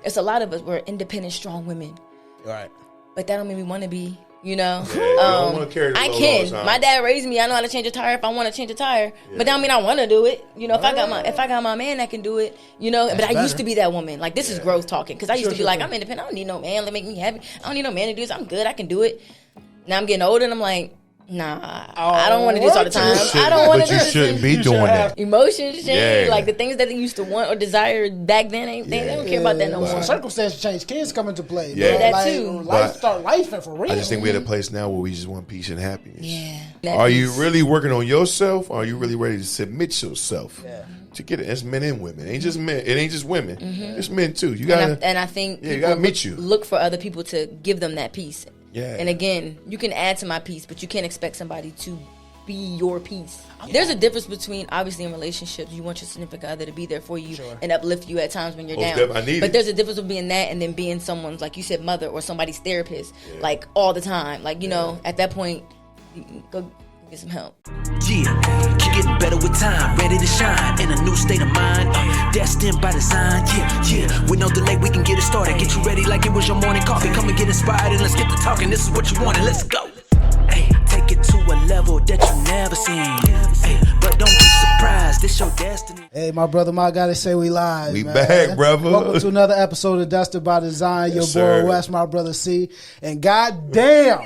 it's a lot of us, we're independent, strong women. Right. But that don't mean we want to be, you know. Yeah, you don't want to carry the I load can. all the time. My dad raised me. I know how to change a tire if I want to change a tire. But that don't mean I want to do it. You know, if I got my man that can do it, you know. But I used to be that woman. Like, this is growth talking. Because I used to be like, I'm independent. I don't need no man to make me happy. I don't need no man to do this. I'm good. I can do it. Now I'm getting older and I'm like, nah, I don't want to do this all the time. I don't want to do this. But you shouldn't be doing that. Emotions change. Yeah. Like the things that they used to want or desire back then, they don't care about that no more. Circumstances change. Kids come into play. Yeah. Bro. That like, too. Life start life and for real. I just think we're at a place now where we just want peace and happiness. Yeah. Are you really working on yourself? Or are you really ready to submit yourself to get it? It's men and women. It ain't just men. It ain't just women. It's men too. You gotta. And I think you gotta meet you. Look for other people to give them that peace. Yeah. And again, you can add to my peace, but you can't expect somebody to be your peace. There's a difference between, obviously, in relationships, you want your significant other to be there for you and uplift you at times when you're down. But there's a difference with being that and then being someone's, like you said, mother or somebody's therapist, like all the time. Like, you know, at that point, you go get some help. Yeah, keep getting better with time, ready to shine in a new state of mind. Destined by design, yeah. With no delay, we can get it started. Get you ready like it was your morning coffee. Come and get inspired and let's get to talking. This is what you wanted, let's go. Hey, take it to a level that you never seen. Hey, but don't be surprised, this your destiny. Hey, my brother, my gotta say we live. We man. back, brother. Welcome to another episode of Destined by Design. Yes, Your boy sir. West, my brother C. And goddamn.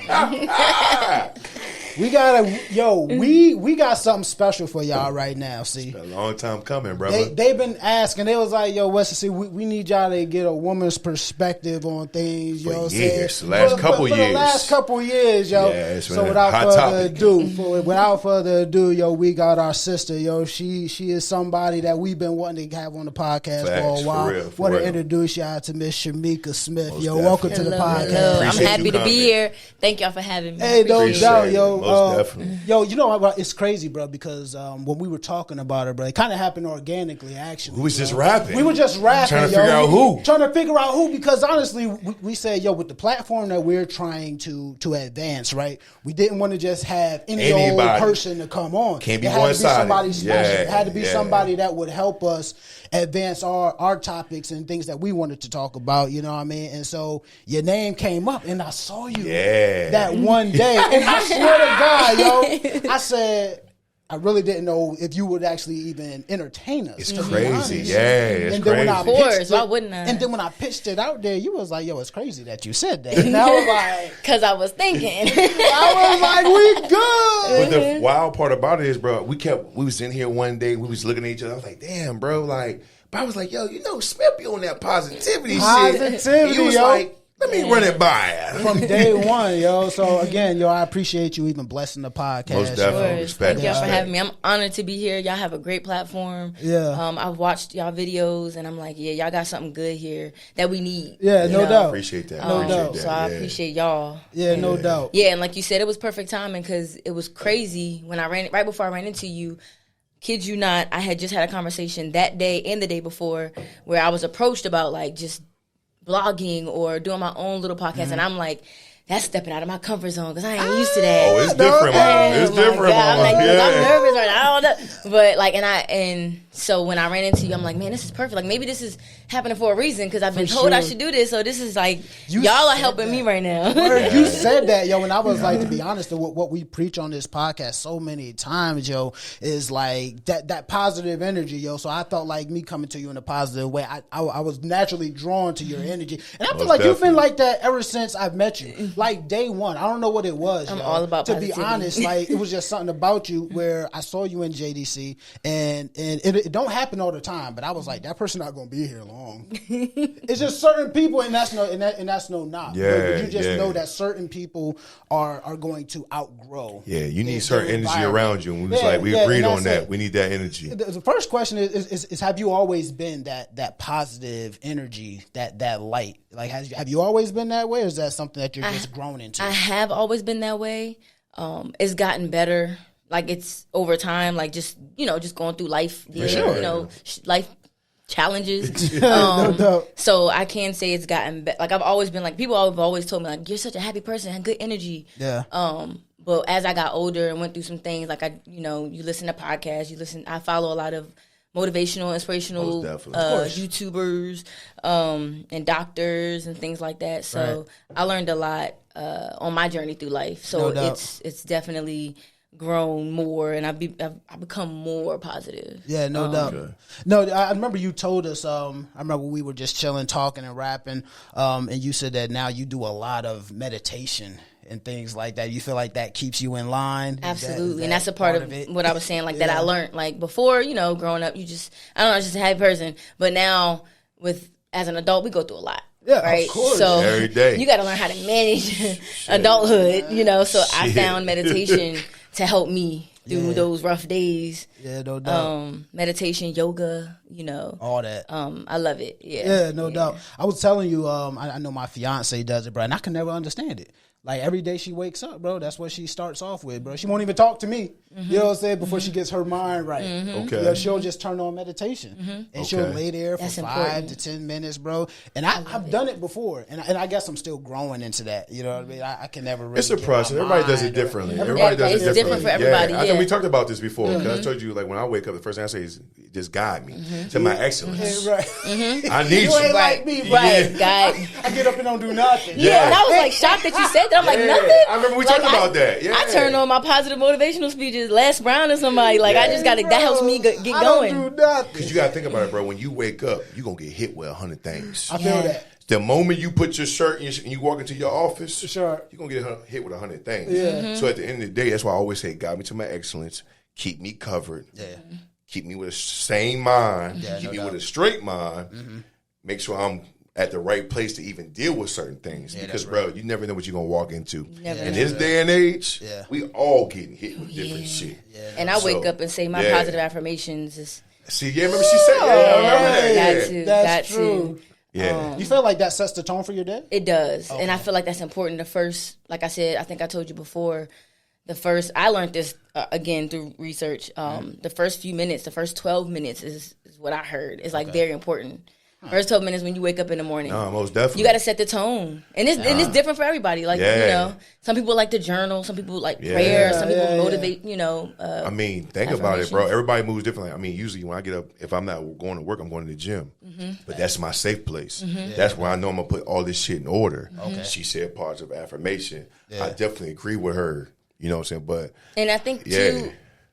We got we got something special for y'all right now. See, A long time coming, brother. they've been asking. They was like, "Yo, Wesley, see, we need y'all to get a woman's perspective on things." You know, what I'm years, saying? the last For couple the years. last couple years, yo. Yeah, it's So been a without hot further topic. ado, yo, we got our sister, yo. She is somebody that we've been wanting to have on the podcast Facts, for a while. for Want to real. introduce y'all to Miss Shameka Smith. Most Yo, welcome to the Hello, podcast. hello. I'm Appreciate happy you to be coming. here. Thank y'all for having me. Hey, no Appreciate doubt, it. yo. Most definitely. Yo, you know what? It's crazy, bro, because when we were talking about her, bro, it kind of happened organically, actually. We was just bro. rapping. We were just rapping, Trying to yo. figure out who. Trying to figure out who, because honestly, we said, yo, with the platform that we're trying to advance, right? We didn't want to just have any old Anybody. person to come on. Can't be it had to be one-sided. somebody special. Yeah, It had to be yeah. somebody that would help us advance our topics and things that we wanted to talk about, you know what I mean? And so your name came up, and I saw you that one day. And I swear to God, yo, I said, I really didn't know if you would actually even entertain us. It's to be crazy. honest. Yeah, it's And then when I crazy. Of course, pitched why it- wouldn't I? And then when I pitched it out there, you was like, yo, it's crazy that you said that. And I was like, Because I was thinking. we good. But the wild part about it is, bro, we was in here one day, we was looking at each other. I was like, damn, bro, like, but I was like, yo, you know, Smith be on that positivity shit. Positivity, He was yo. like, let me run it by. From day one, yo. So again, yo, I appreciate you even blessing the podcast. Most definitely. Of course. Respect, Thank y'all for respect. having me. I'm honored to be here. Y'all have a great platform. Yeah. I've watched y'all videos and I'm like, yeah, y'all got something good here that we need. Yeah, no know? doubt. Appreciate that. No Appreciate doubt. that. So I Yeah. appreciate y'all. Yeah, no doubt. Yeah, and like you said, it was perfect timing because it was crazy when right before I ran into you. Kid you not, I had just had a conversation that day and the day before where I was approached about like just blogging or doing my own little podcast, and I'm like, that's stepping out of my comfort zone because I ain't used to that. Oh, it's different, mama. It's my different, God. mama. I'm like, Yeah. I'm nervous right now. I don't know. But like, and so when I ran into you, I'm like, man, this is perfect. Like maybe this is happening for a reason because I've been told I sure. should do this. So this is like, You y'all are said helping that. me right now. Word, you said that, yo, and I was like, to be honest, what we preach on this podcast so many times, yo, is like that positive energy, yo. So I felt like me coming to you in a positive way, I was naturally drawn to your energy, and I feel Most like you've been definitely. like that ever since I've met you, like day one. I don't know what it was. I'm yo. all about to be positivity. honest, like it was just something about you where I saw you in JDC, and it don't happen all the time, but I was like, that person not gonna be here long. It's just certain people, and that's no knock. Yeah, But you just yeah. know that certain people are going to outgrow. Yeah, you need their certain energy environment. around you. And we was Yeah, like, we yeah, agreed and on that's that. it. We need that energy. The first question is have you always been that positive energy, that light? Like, have you always been that way, or is that something that you're just grown into? I have always been that way. It's gotten better. Like it's over time, like just going through life, sure. Life challenges. No doubt. So I can say it's gotten better. Like I've always been like people have always told me like you're such a happy person, have good energy. Yeah. But as I got older and went through some things, like you listen to podcasts, I follow a lot of motivational, inspirational YouTubers and doctors and things like that. So I learned a lot on my journey through life. So it's definitely grown more, and I've become more positive. Yeah, no doubt. Okay. No, I remember you told us. I remember we were just chilling, talking, and rapping, and you said that now you do a lot of meditation and things like that. You feel like that keeps you in line? Absolutely. And that's a part of what I was saying, like that I learned. Like before, growing up, just a happy person. But now as an adult, we go through a lot. Yeah, right. Of course. So every day. You got to learn how to manage adulthood, So I found meditation to help me through those rough days. Yeah, no doubt. Meditation, yoga, all that. I love it. Yeah, no doubt. I was telling you, I know my fiance does it, bro, and I can never understand it. Like every day she wakes up, bro, that's what she starts off with, bro. She won't even talk to me, you know what I'm saying, before she gets her mind right. Okay. She'll just turn on meditation, and she'll lay there for 5 to 10 minutes, bro. And I've done it before, and I guess I'm still growing into that. You know what I mean? I can never really. It's a process. Everybody does it differently. Everybody does it differently. It's different for everybody. I think we talked about this before. Because I told you, like when I wake up, the first thing I say is, "Just guide me to my excellence." Right. I need you. You ain't like me, right? God. I get up and don't do nothing. Yeah, and I was like shocked that you said that. I'm like, nothing. I remember we talked about that. Yeah, I turn on my positive motivational speeches, Les Brown or somebody. Like I just got to. That helps me get going. I don't do nothing. Because you got to think about it, bro. When you wake up, you gonna get hit with 100 things. I feel that. The moment you put your shirt and you walk into your office, you're gonna get hit with 100 things. Yeah. So at the end of the day, that's why I always say, guide me to my excellence, keep me covered, keep me with a sane mind, keep me with a straight mind, make sure I'm at the right place to even deal with certain things. Because, bro, you never know what you're going to walk into. In this day and age, we all getting hit with different shit. Yeah. And I wake up and say my positive affirmations is... See, remember she said that? I remember that. That's true. Yeah. You feel like that sets the tone for your day? It does. Okay. And I feel like that's important. The first, like I said, I think I told you before, I learned this, again, through research. The first few minutes, the first 12 minutes is what I heard. It's like very important. First 12 minutes when you wake up in the morning. No, most definitely. You got to set the tone. And it's different for everybody. Like, some people like to journal. Some people like prayer. Some people motivate, I mean, think about it, bro. Everybody moves differently. I mean, usually when I get up, if I'm not going to work, I'm going to the gym. But that's my safe place. That's where I know I'm going to put all this shit in order. She said positive affirmation. I definitely agree with her. You know what I'm saying? And I think, too,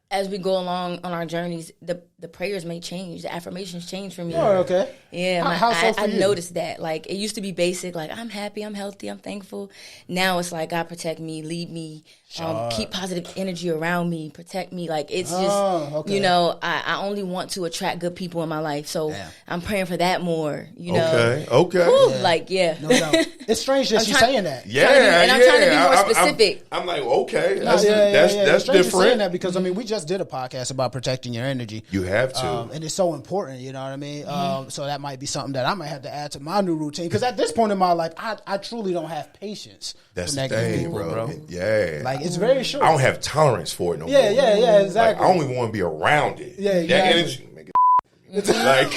as we go along on our journeys, the prayers may change. The affirmations change for me. Oh, okay. Yeah, I noticed that. Like, it used to be basic, like, I'm happy, I'm healthy, I'm thankful. Now it's like, God protect me, lead me, keep positive energy around me, protect me. Like, it's just, I only want to attract good people in my life. So I'm praying for that more, Okay. Whew, like, No doubt. It's strange that she's saying that. And I'm trying to be more specific. I'm like, okay, that's it's strange different. Saying that because, I mean, we just did a podcast about protecting your energy. You have to. And it's so important, you know what I mean? So that might be something that I might have to add to my new routine. Because at this point in my life, I truly don't have patience for negative people, bro. Yeah. Like, it's very short. I don't have tolerance for it no more. Yeah, exactly. Like, I only want to be around it. Yeah, exactly. That energy, make it like,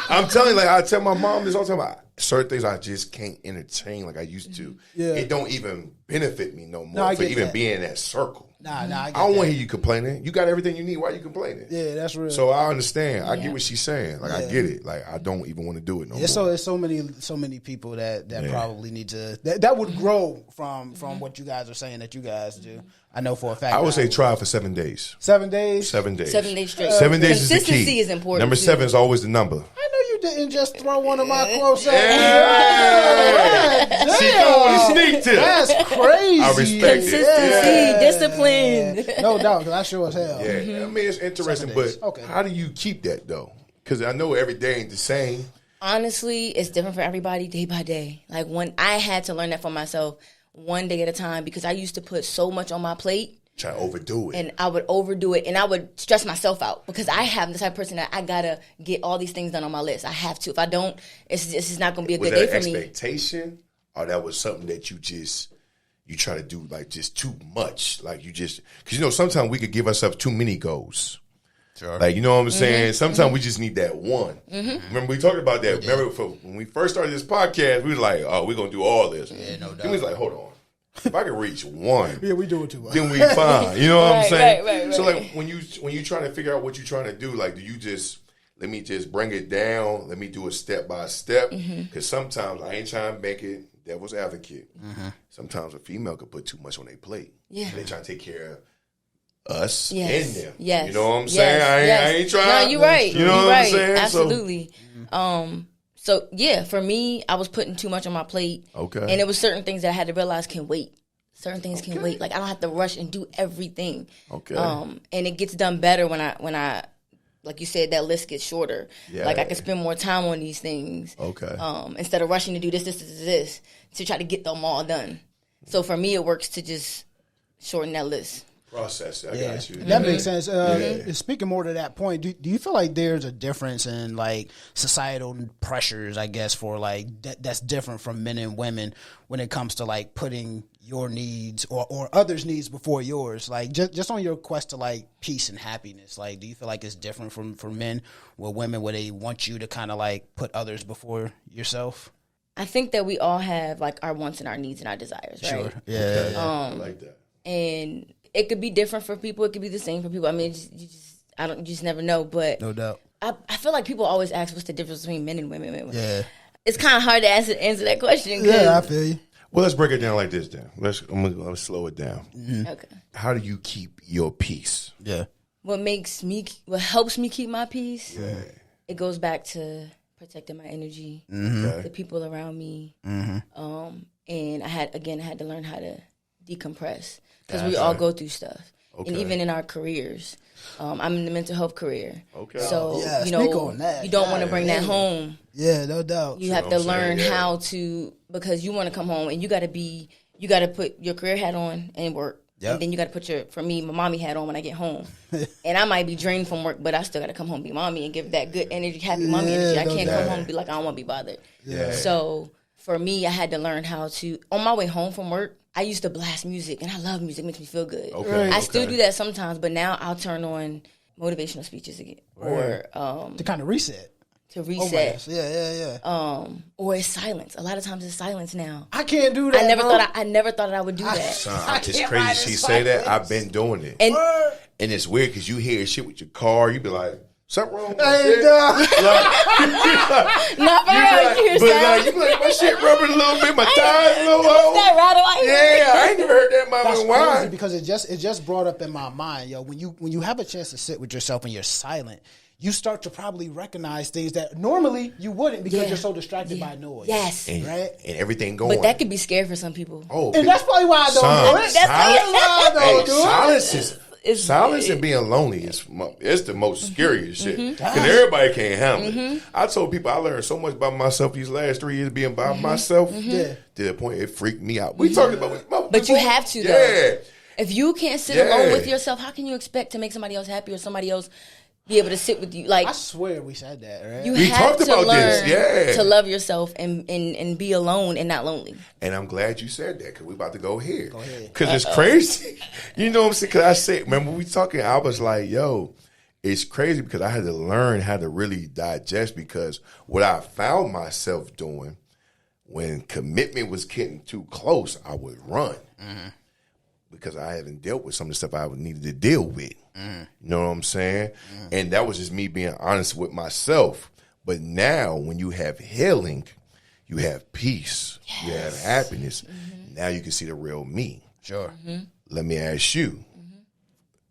I'm telling you, like, I tell my mom this all the time. Certain things I just can't entertain like I used to. Yeah. It don't even benefit me no more for even being in that circle. I don't want to hear you complaining. You got everything you need. Why are you complaining? Yeah, that's real. So I understand. I get what she's saying. Like, I get it. Like, I don't even want to do it no more. So there's so many people that probably need to that would grow from what you guys are saying that you guys do. I know for a fact. I would say try for 7 days. 7 days? 7 days. 7 days straight. 7 days is the key. Consistency is important. Number 7 is always the number. I know you didn't just throw one of my quotes out. She throwing a sneak tip. That's crazy. I respect Consistency, discipline. No doubt, because I sure as hell. Yeah, I mean, it's interesting, but how do you keep that, though? Because I know every day ain't the same. Honestly, it's different for everybody day by day. Like, when I had to learn that for myself, one day at a time, because I used to put so much on my plate. Try to overdo it. And I would overdo it, and I would stress myself out because I have the type of person that I gotta get all these things done on my list. I have to. If I don't, it's just not gonna be a good day for me. Was that expectation, or that was something that you try to do like just too much? Like, you just, because sometimes we could give ourselves too many goals. Sure. Like, you know what I'm saying? Sometimes we just need that one. Remember, we talked about that. Remember, when we first started this podcast, we was like, oh, we're going to do all this. Yeah, no doubt. Then we was like, hold on. If I can reach one, yeah, we do it too much. Then we fine. You know what I'm saying? Right. So like when you trying to figure out what you're trying to do, like do you just let me just bring it down? Let me do it step by step. Because sometimes I ain't trying to make it devil's advocate. Sometimes a female could put too much on their plate. Yeah, they trying to take care of us and them. Yes. You know what I'm saying? I ain't trying. No, you're right. You know what I'm saying? Absolutely. So yeah, for me, I was putting too much on my plate. Okay. And it was certain things that I had to realize can wait. Certain things can wait. Like I don't have to rush and do everything. Okay. And it gets done better when I like you said, that list gets shorter. Yeah. Like I can spend more time on these things. Okay. Instead of rushing to do this to try to get them all done. So for me, it works to just shorten that list. Process. I got you. That makes sense. Speaking more to that point, do you feel like there's a difference in like societal pressures, I guess, for like that's different from men and women when it comes to like putting your needs or others' needs before yours? Like just on your quest to like peace and happiness, like do you feel like it's different from men or women where they want you to kind of like put others before yourself? I think that we all have like our wants and our needs and our desires, right? Sure. Yeah. Okay. I like that. And it could be different for people. It could be the same for people. I mean, you just never know. But no doubt. I feel like people always ask what's the difference between men and women. Yeah. It's kind of hard to answer that question. Yeah, I feel you. Well, let's break it down like this then. Let's slow it down. Okay. How do you keep your peace? Yeah. What helps me keep my peace? Yeah. It goes back to protecting my energy, the people around me, and I had to learn how to decompress. Because we all go through stuff. Okay. And even in our careers. I'm in the mental health carear. Okay. So, you don't want to bring that home. Yeah, no doubt. You have to learn how to, because you want to come home and you got to put your career hat on and work. Yep. And then you got to put my mommy hat on when I get home. And I might be drained from work, but I still got to come home and be mommy and give that good energy, happy mommy energy. I can't come home and be like, I don't want to be bothered. Yeah. So for me, I had to learn how to, on my way home from work, I used to blast music, and I love music. It makes me feel good. Okay. I still do that sometimes, but now I'll turn on motivational speeches again. Or to kind of reset. To reset. Yeah. Or it's silence. A lot of times it's silence now. I can't do that. I never thought I would do that. It's crazy she say that. I've been doing it. And it's weird because you hear shit with your car, you be like, something wrong with my shit? Not very you be like, my shit rubbing a little bit, my tires a little low. I ain't never heard that mama. That's why? Crazy because it just brought up in my mind, yo. When you have a chance to sit with yourself and you're silent, you start to probably recognize things that normally you wouldn't because you're so distracted by noise. Yes. Right? And everything going. But that could be scary for some people. Oh, and that's probably why I don't do it. That's why I don't do it. Silence silence and being lonely is the most scariest shit. Because everybody can't handle it. I told people I learned so much about myself these last 3 years being by myself. To the point it freaked me out. We talking about but you have to, though. If you can't sit alone with yourself, how can you expect to make somebody else happy or somebody else be able to sit with you? Like, I swear we said that, right? We talked about this, to love yourself and be alone and not lonely. And I'm glad you said that because we about to go here. Because it's crazy. You know what I'm saying? Because I said, remember we talking, I was like, yo, it's crazy because I had to learn how to really digest because what I found myself doing when commitment was getting too close, I would run. Because I haven't dealt with some of the stuff I needed to deal with. You know what I'm saying? And that was just me being honest with myself. But now when you have healing, you have peace, you have happiness. Now you can see the real me. Sure. Let me ask you,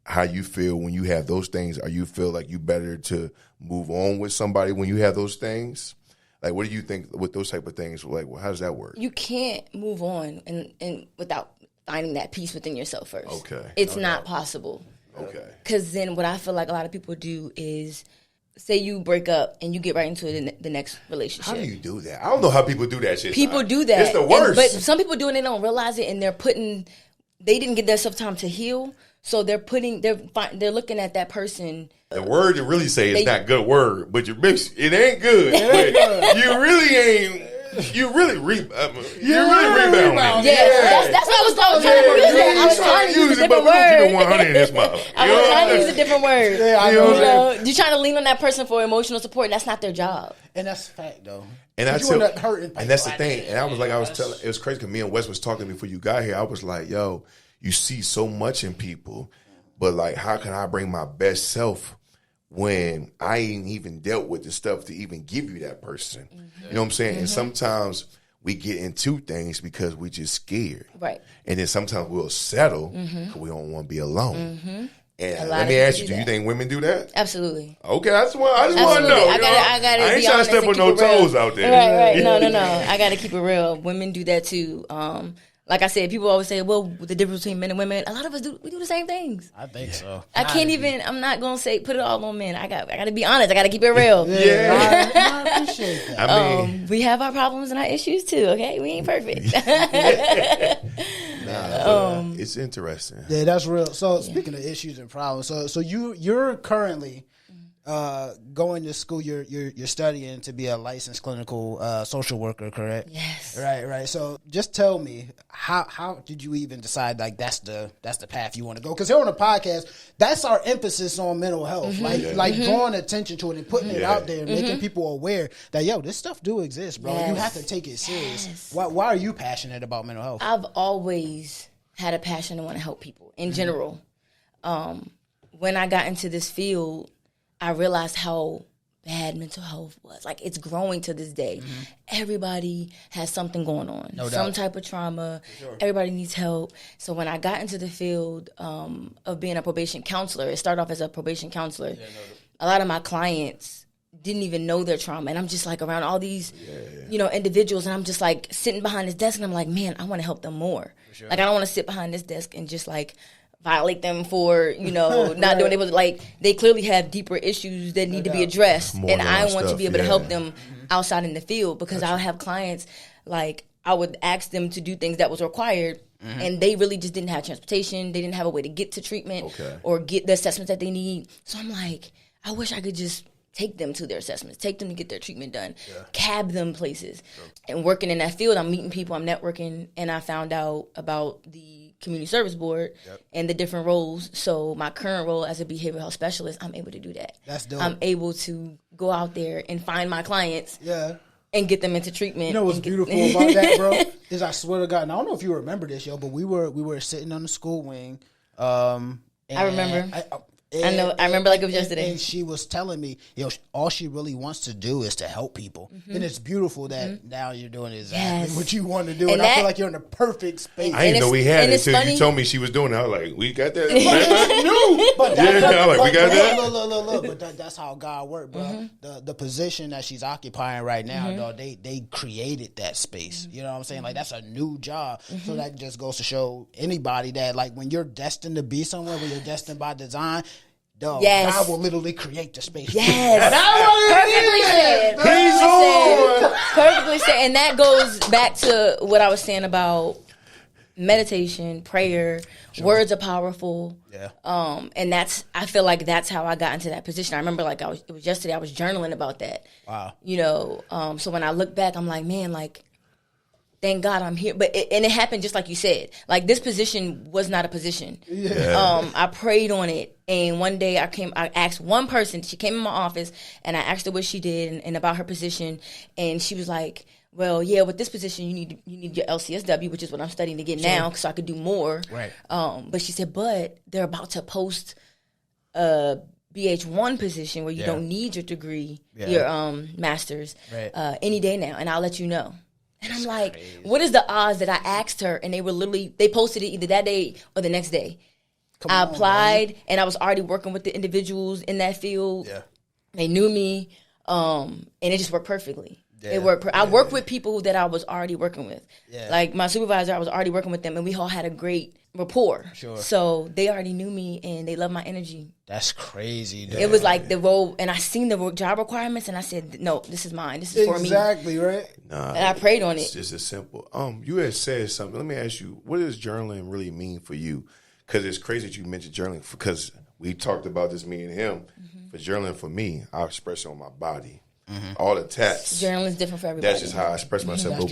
how you feel when you have those things? Are you feel like you better to move on with somebody when you have those things? Like, what do you think with those type of things? Like, well, how does that work? You can't move on and without finding that peace within yourself first. Okay. It's not possible. Okay. Because then what I feel like a lot of people do is, say you break up and you get right into the next relationship. How do you do that? I don't know how people do that shit. People do that. It's the worst. But some people do it and they don't realize it, and they didn't get themselves time to heal. So they're looking at that person. The word you really say is not good word, but it ain't good. But you really ain't. You really rebound. Yeah, that's what I was trying to I was trying to use a different word. I was trying to use a different word. Yeah, I know. You're trying to lean on that person for emotional support, and that's not their job. And that's a fact, though. And that's the thing. And I was telling, it was crazy because me and Wes was talking before you got here. I was like, yo, you see so much in people, but like, how can I bring my best self when I ain't even dealt with the stuff to even give you that person? Mm-hmm. You know what I'm saying? Mm-hmm. And sometimes we get into things because we just scared. Right. And then sometimes we'll settle because we don't want to be alone. Mm-hmm. And let me ask you, do you think women do that? Absolutely. Okay, I just want to know. I ain't trying to step on no toes out there. Right. No. I got to keep it real. Women do that too. Like I said, people always say, well, the difference between men and women, a lot of us we do the same things. I think so. I'm not going to say, put it all on men. I got to be honest. I got to keep it real. Yeah. I appreciate that. I mean, we have our problems and our issues too, okay? We ain't perfect. it's interesting. Yeah, that's real. So speaking of issues and problems, so you're currently going to school. You're studying to be a licensed clinical social worker, correct? Yes. Right. So just tell me, how did you even decide like that's the path you want to go? Because here on the podcast, that's our emphasis on mental health, drawing attention to it and putting it out there, and making people aware that this stuff do exist, bro. Yes. You have to take it serious. Why are you passionate about mental health? I've always had a passion to want to help people in general. When I got into this field, I realized how bad mental health was. Like, it's growing to this day. Mm-hmm. Everybody has something going on. Some type of trauma. Sure. Everybody needs help. So when I got into the field of being a probation counselor, it started off as a probation counselor. A lot of my clients didn't even know their trauma. And I'm just like around all these, individuals. And I'm just like sitting behind this desk and I'm like, man, I want to help them more. Sure. Like, I don't want to sit behind this desk and just like violate them for, not doing it. Like, they clearly have deeper issues that need to be addressed. And I want to be able to help them outside in the field, because I'll have clients, like, I would ask them to do things that was required, and they really just didn't have transportation. They didn't have a way to get to treatment or get the assessments that they need. So I'm like, I wish I could just take them to their assessments, take them to get their treatment done, cab them places. And working in that field, I'm meeting people, I'm networking, and I found out about the community service board and the different roles. So my current role as a behavioral health specialist, I'm able to do that. That's dope. I'm able to go out there and find my clients and get them into treatment. You know what's beautiful about that, bro? Is I swear to God, and I don't know if you remember this, but we were sitting on the school wing. I remember. I remember like it was yesterday. And she was telling me, all she really wants to do is to help people. And it's beautiful that now you're doing exactly what you want to do. And I feel like you're in the perfect space. I didn't know we had it until you told me she was doing it. I was like, we got that? We got that? Look, but that's how God works, bro. The position that she's occupying right now, though, they created that space. You know what I'm saying? Like, that's a new job. So that just goes to show anybody that, like, when you're destined to be somewhere, when you're destined by design, God will literally create the space. Yes. Perfectly said. And that goes back to what I was saying about meditation, prayer. Words are powerful. Yeah. And I feel like that's how I got into that position. I remember it was yesterday, I was journaling about that. Wow. So when I look back, I'm like, man, like, thank God I'm here. But it happened just like you said. Like, this position was not a position. Yeah. I prayed on it. And one day I asked one person, she came in my office, and I asked her what she did and about her position. And she was like, well, yeah, with this position, you need your LCSW, which is what I'm studying to get now, so I could do more. Right. But she said, but they're about to post a BH1 position where you don't need your degree, your master's, any day now, and I'll let you know. And I'm like, crazy. What is the odds that I asked her and they posted it either that day or the next day? I applied, and I was already working with the individuals in that field. Yeah. They knew me, and it just worked perfectly. Yeah. It worked. I worked with people that I was already working with. Yeah. Like, my supervisor, I was already working with them, and we all had a great rapport. Sure. So they already knew me, and they loved my energy. That's crazy, dude. It was like the role, and I seen the job requirements, and I said, no, this is mine. This is for me. Exactly, right? And I prayed on it. It's just as simple. You had said something. Let me ask you, what does journaling really mean for you? Because it's crazy that you mentioned journaling, because we talked about this, me and him. For journaling for me, I express it on my body. all the tests. Journaling is different for everybody. That's just how I express myself. But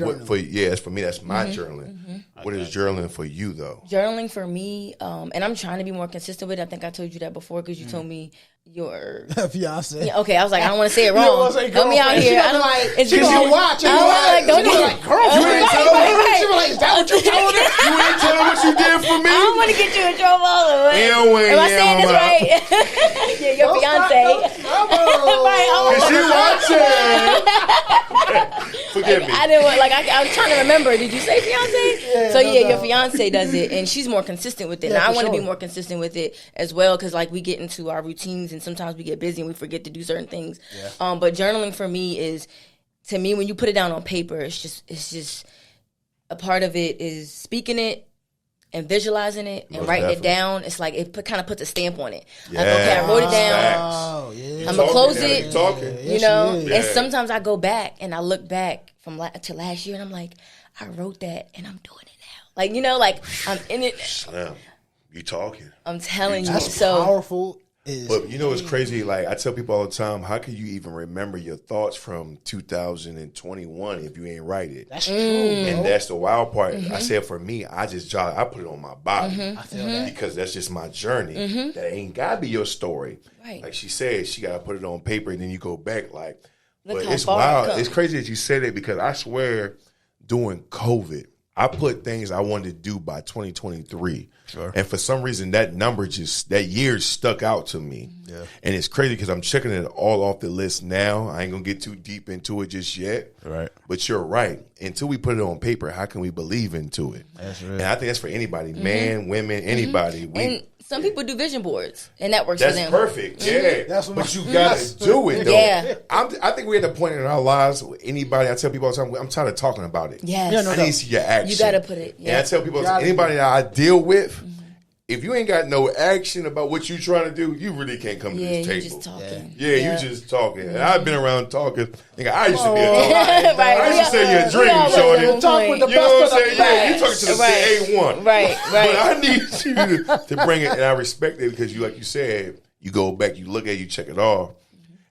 that's for me. That's my journaling. What is journaling for you, though? Journaling for me, and I'm trying to be more consistent with it. I think I told you that before because you told me your fiance. Yeah, okay, I was like, I don't want to say it wrong. Help me out here. I don't like. It's she's gonna watch. I was like, don't do it. You ain't telling me. She was like, is that what you told her? You ain't telling what you did for me. I don't want to get you in trouble. Am I saying this right? Yeah, your fiance. Is she watching? Forgive me. I didn't want, I was trying to remember. Did you say fiance? Your fiance does it, and she's more consistent with it. And I want to be more consistent with it as well, because we get into our routines, and sometimes we get busy and we forget to do certain things. Yeah. But journaling for me is, to me, when you put it down on paper, it's just a part of it is speaking it and visualizing it and writing it down. It's like it kind of puts a stamp on it. Yeah. Like, okay, I wrote it down. Oh, yeah. I'm gonna close it. You know. Yeah. And sometimes I go back and I look back to last year and I'm like, I wrote that and I'm doing it now. I'm in it. Slim, you talking? I'm telling you. That's powerful. But you know it's crazy, I tell people all the time, how can you even remember your thoughts from 2021 if you ain't write it? That's true. And that's the wild part. I said for me, I put it on my body. I feel that. Because that's just my journey. That ain't gotta be your story. Right. Like she said, she gotta put it on paper and then you go back but Look it's wild. It's crazy that you said it because I swear during COVID, I put things I wanted to do by 2023. Sure. And for some reason, that year stuck out to me. Yeah. And it's crazy because I'm checking it all off the list now. I ain't going to get too deep into it just yet. Right. But you're right. Until we put it on paper, how can we believe into it? That's right. And I think that's for anybody, man, women, anybody. And some people do vision boards, and that works for them. That's perfect, yeah. But you got to do it, though. Yeah. I think we're at the point in our lives where anybody, I tell people all the time, I'm tired of talking about it. Yes. I need to see your action. You got to put it. Yeah. And I tell people, anybody that I deal with, if you ain't got no action about what you trying to do, you really can't come to this table. You just talking. Yeah, you just talking. And I've been around talking. I used to be a talker. I used to say your dream, shorty. Talk with the you know what I'm saying? Yeah, you talking to the A1. Right. But I need you to bring it, and I respect it because like you said, you go back, you look at it, you check it off.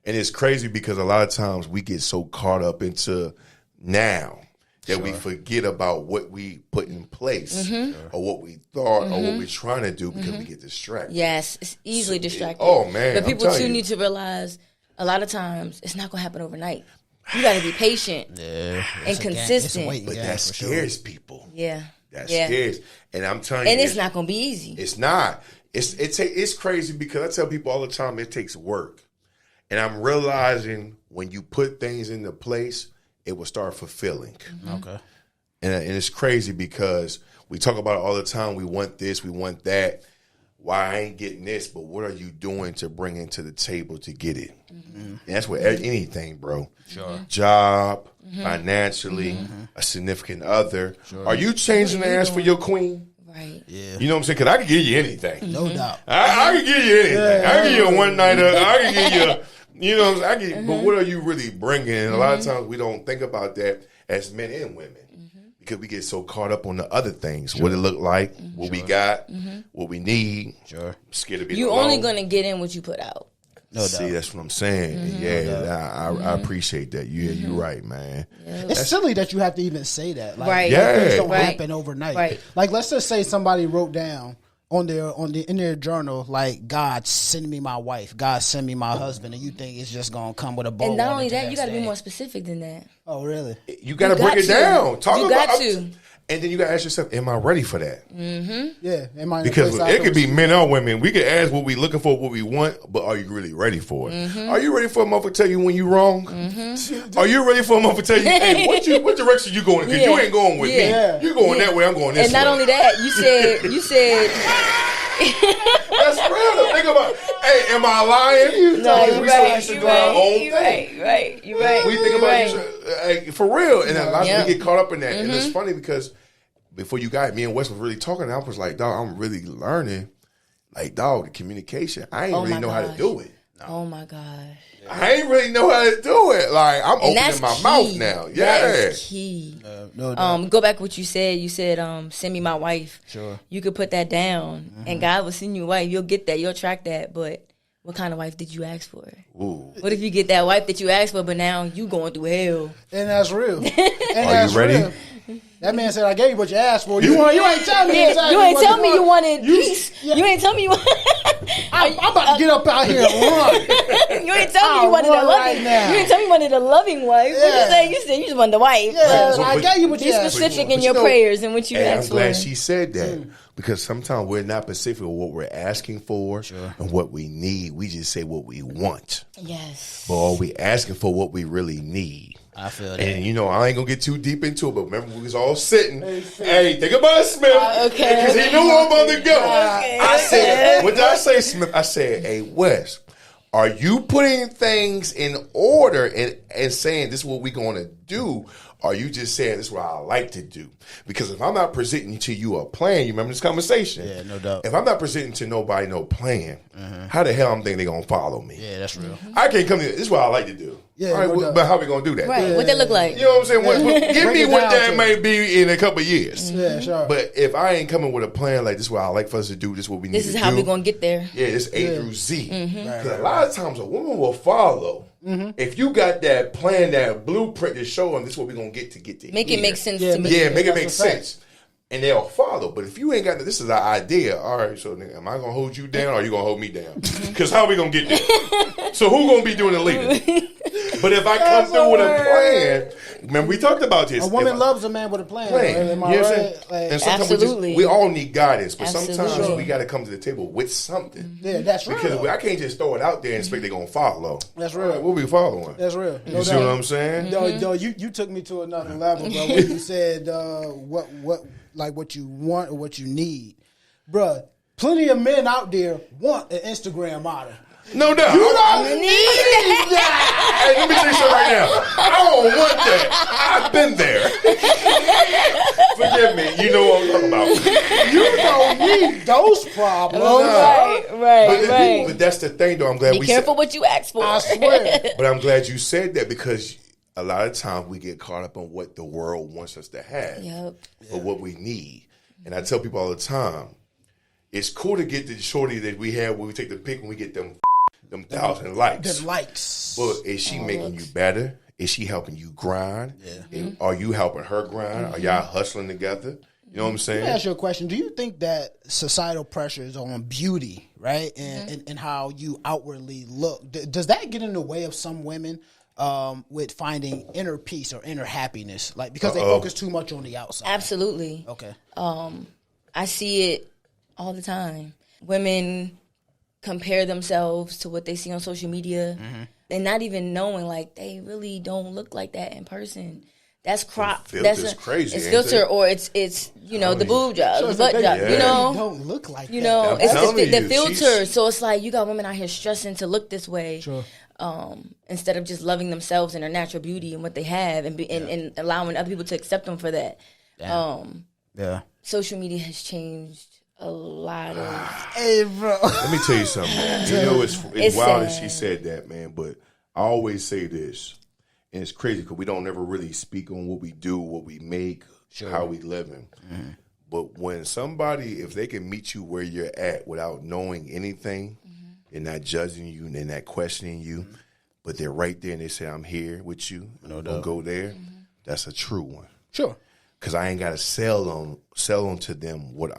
And it's crazy because a lot of times we get so caught up into now that we forget about what we put in place or what we thought or what we're trying to do because we get distracted. Yes, it's easily distracted. Man. But people too need to realize a lot of times it's not going to happen overnight. You got to be patient and consistent. But that scares people. Yeah. That scares. And I'm telling you. And it's not going to be easy. It's not. It's crazy because I tell people all the time it takes work. And I'm realizing when you put things into place, it will start fulfilling. Okay. And it's crazy because we talk about it all the time. We want this, we want that. Why I ain't getting this, but what are you doing to bring it to the table to get it? And that's with anything, bro. Sure. Job, financially, a significant other. Sure. Are you changing the ass for your queen? Right. Yeah. You know what I'm saying? Because I can give you anything. No doubt. I can give you anything. Yeah, I can give you a one-nighter. I can give you you know what I'm saying? But what are you really bringing? And a lot of times we don't think about that as men and women because we get so caught up on the other things. What it look like, what we got, what we need. Sure. Scared to be You're alone. only going to get in what you put out. No doubt. That's what I'm saying. I appreciate that. You're right, man. Yeah. It's silly that you have to even say that. Right. Things don't happen overnight. Right. Like, let's just say somebody wrote down in their journal, like, God send me my wife, God send me my husband, and you think it's just gonna come with a bow. And not only that, you got to be more specific than that. Oh, really? You got to break it down. You got to. And then you got to ask yourself, am I ready for that? Yeah. Am I? Because it could be men or women. We could ask what we looking for, what we want, but are you really ready for it? Are you ready for a motherfucker to tell you when you wrong? Are you ready for a motherfucker to tell you, hey, what direction you going? Because you ain't going with me. You going that way, I'm going this way. And not only that, you said. That's real. Think about it. Hey, am I lying? No, you're right. You're right. You're right. We think about for real. And a lot of people get caught up in that. And it's funny because before you got me and Wes was really talking, I was like, dog, I'm really learning. Like, dog, the communication. I ain't really know how to do it. No. Oh my gosh. I ain't really know how to do it. Like, I'm opening my mouth now. Yeah. That's key. Go back to what you said. You said, send me my wife. Sure. You could put that down, and God will send you a wife. You'll get that. You'll track that. But what kind of wife did you ask for? Ooh. What if you get that wife that you asked for, but now you going through hell? And that's real. And Are you ready? Real. That man said, I gave you what you asked for. You ain't telling me exactly you ain't what tell me want. you wanted peace. Yeah. You ain't tell me you wanted... I'm about to get up out here and run. You ain't tell me you wanted a loving... Right now. You ain't tell me you wanted a loving wife. Yeah. What you say? You said you just wanted a wife. Yeah, so I gave you what you Be asked for. specific in your prayers and what you And asked I'm glad for. she said that because sometimes we're not specific with what we're asking for and what we need. We just say what we want. Yes. But are we asking for what we really need? I feel that. And you know, I ain't gonna get too deep into it, but remember we was all sitting. Hey, think about Smith. Okay. Because he knew where I'm about to go. Okay. I said, what did I say, Smith? I said, hey, Wes, are you putting things in order and saying this is what we're gonna do? Or are you just saying this is what I like to do? Because if I'm not presenting to you a plan, you remember this conversation? Yeah, no doubt. If I'm not presenting to nobody no plan, how the hell I'm thinking they're gonna follow me? Yeah, that's real. I can't come to this is what I like to do. Yeah, all right, no doubt. but how we gonna do that? Right. What that look like? You know what I'm saying? Give Break me it what down that to may be in a couple of years. Yeah, sure. But if I ain't coming with a plan like this is what I like for us to do, this is what we need to do. This is how we gonna get there. Yeah, it's A through Z. Mm-hmm. Because a lot of times a woman will follow. If you got that plan, that blueprint to show them this is what we're gonna get to Make here. it make sense Yeah, to me. Yeah, make it That's make a fact. sense. And they'll follow. But if you ain't got this is our idea. All right, so nigga, am I gonna hold you down or are you gonna hold me down? Because how we gonna get there? So who gonna be doing the leading? But if I come through with a plan, remember we talked about this. A woman loves a man with a plan. Plan. Am I You know what I'm right? saying? Like, And sometimes Absolutely. we all need guidance, but sometimes Absolutely. we got to come to the table with something. yeah, that's real. Because I can't just throw it out there and expect they're going to follow. That's real. All right, we'll be following. That's real. No You see doubt. what I'm saying? Yo, you took me to another level, bro. When you said what you want or what you need, bruh. Plenty of men out there want an Instagram model. No doubt. You don't need that. Hey, let me tell you something right now. I don't want that. I've been there. Forgive me. You know what I'm talking about. You don't need those problems. But that's the thing, though. I'm glad Be careful what you ask for. I swear. But I'm glad you said that because a lot of times we get caught up on what the world wants us to have, or what we need. And I tell people all the time, it's cool to get the shorty that we have when we take the pic and we get them 1,000 likes. The likes. But is she making you better? Is she helping you grind? Yeah. Are you helping her grind? Are y'all hustling together? You know what I'm saying? Let me ask you a question. Do you think that societal pressures on beauty, right, and how you outwardly look, does that get in the way of some women with finding inner peace or inner happiness? Like, because they focus too much on the outside. Absolutely. Okay. I see it all the time. Women compare themselves to what they see on social media and not even knowing, like, they really don't look like that in person. That's crop. That's crazy. It's filter, or it's you know, the boob job, the butt job. You know, don't look like you that. know, it's the filter. So it's like you got women out here stressing to look this way, instead of just loving themselves and their natural beauty and what they have, and allowing other people to accept them for that. Social media has changed a lot of. Hey, bro. Let me tell you something, man. You know, it's wild that she said that, man. But I always say this, and it's crazy because we don't ever really speak on what we do, what we make, how we living. But when somebody, if they can meet you where you're at without knowing anything, and not judging you and not questioning you, but they're right there and they say, "I'm here with you. Don't go there." That's a true one. Sure. Because I ain't got to sell on to them where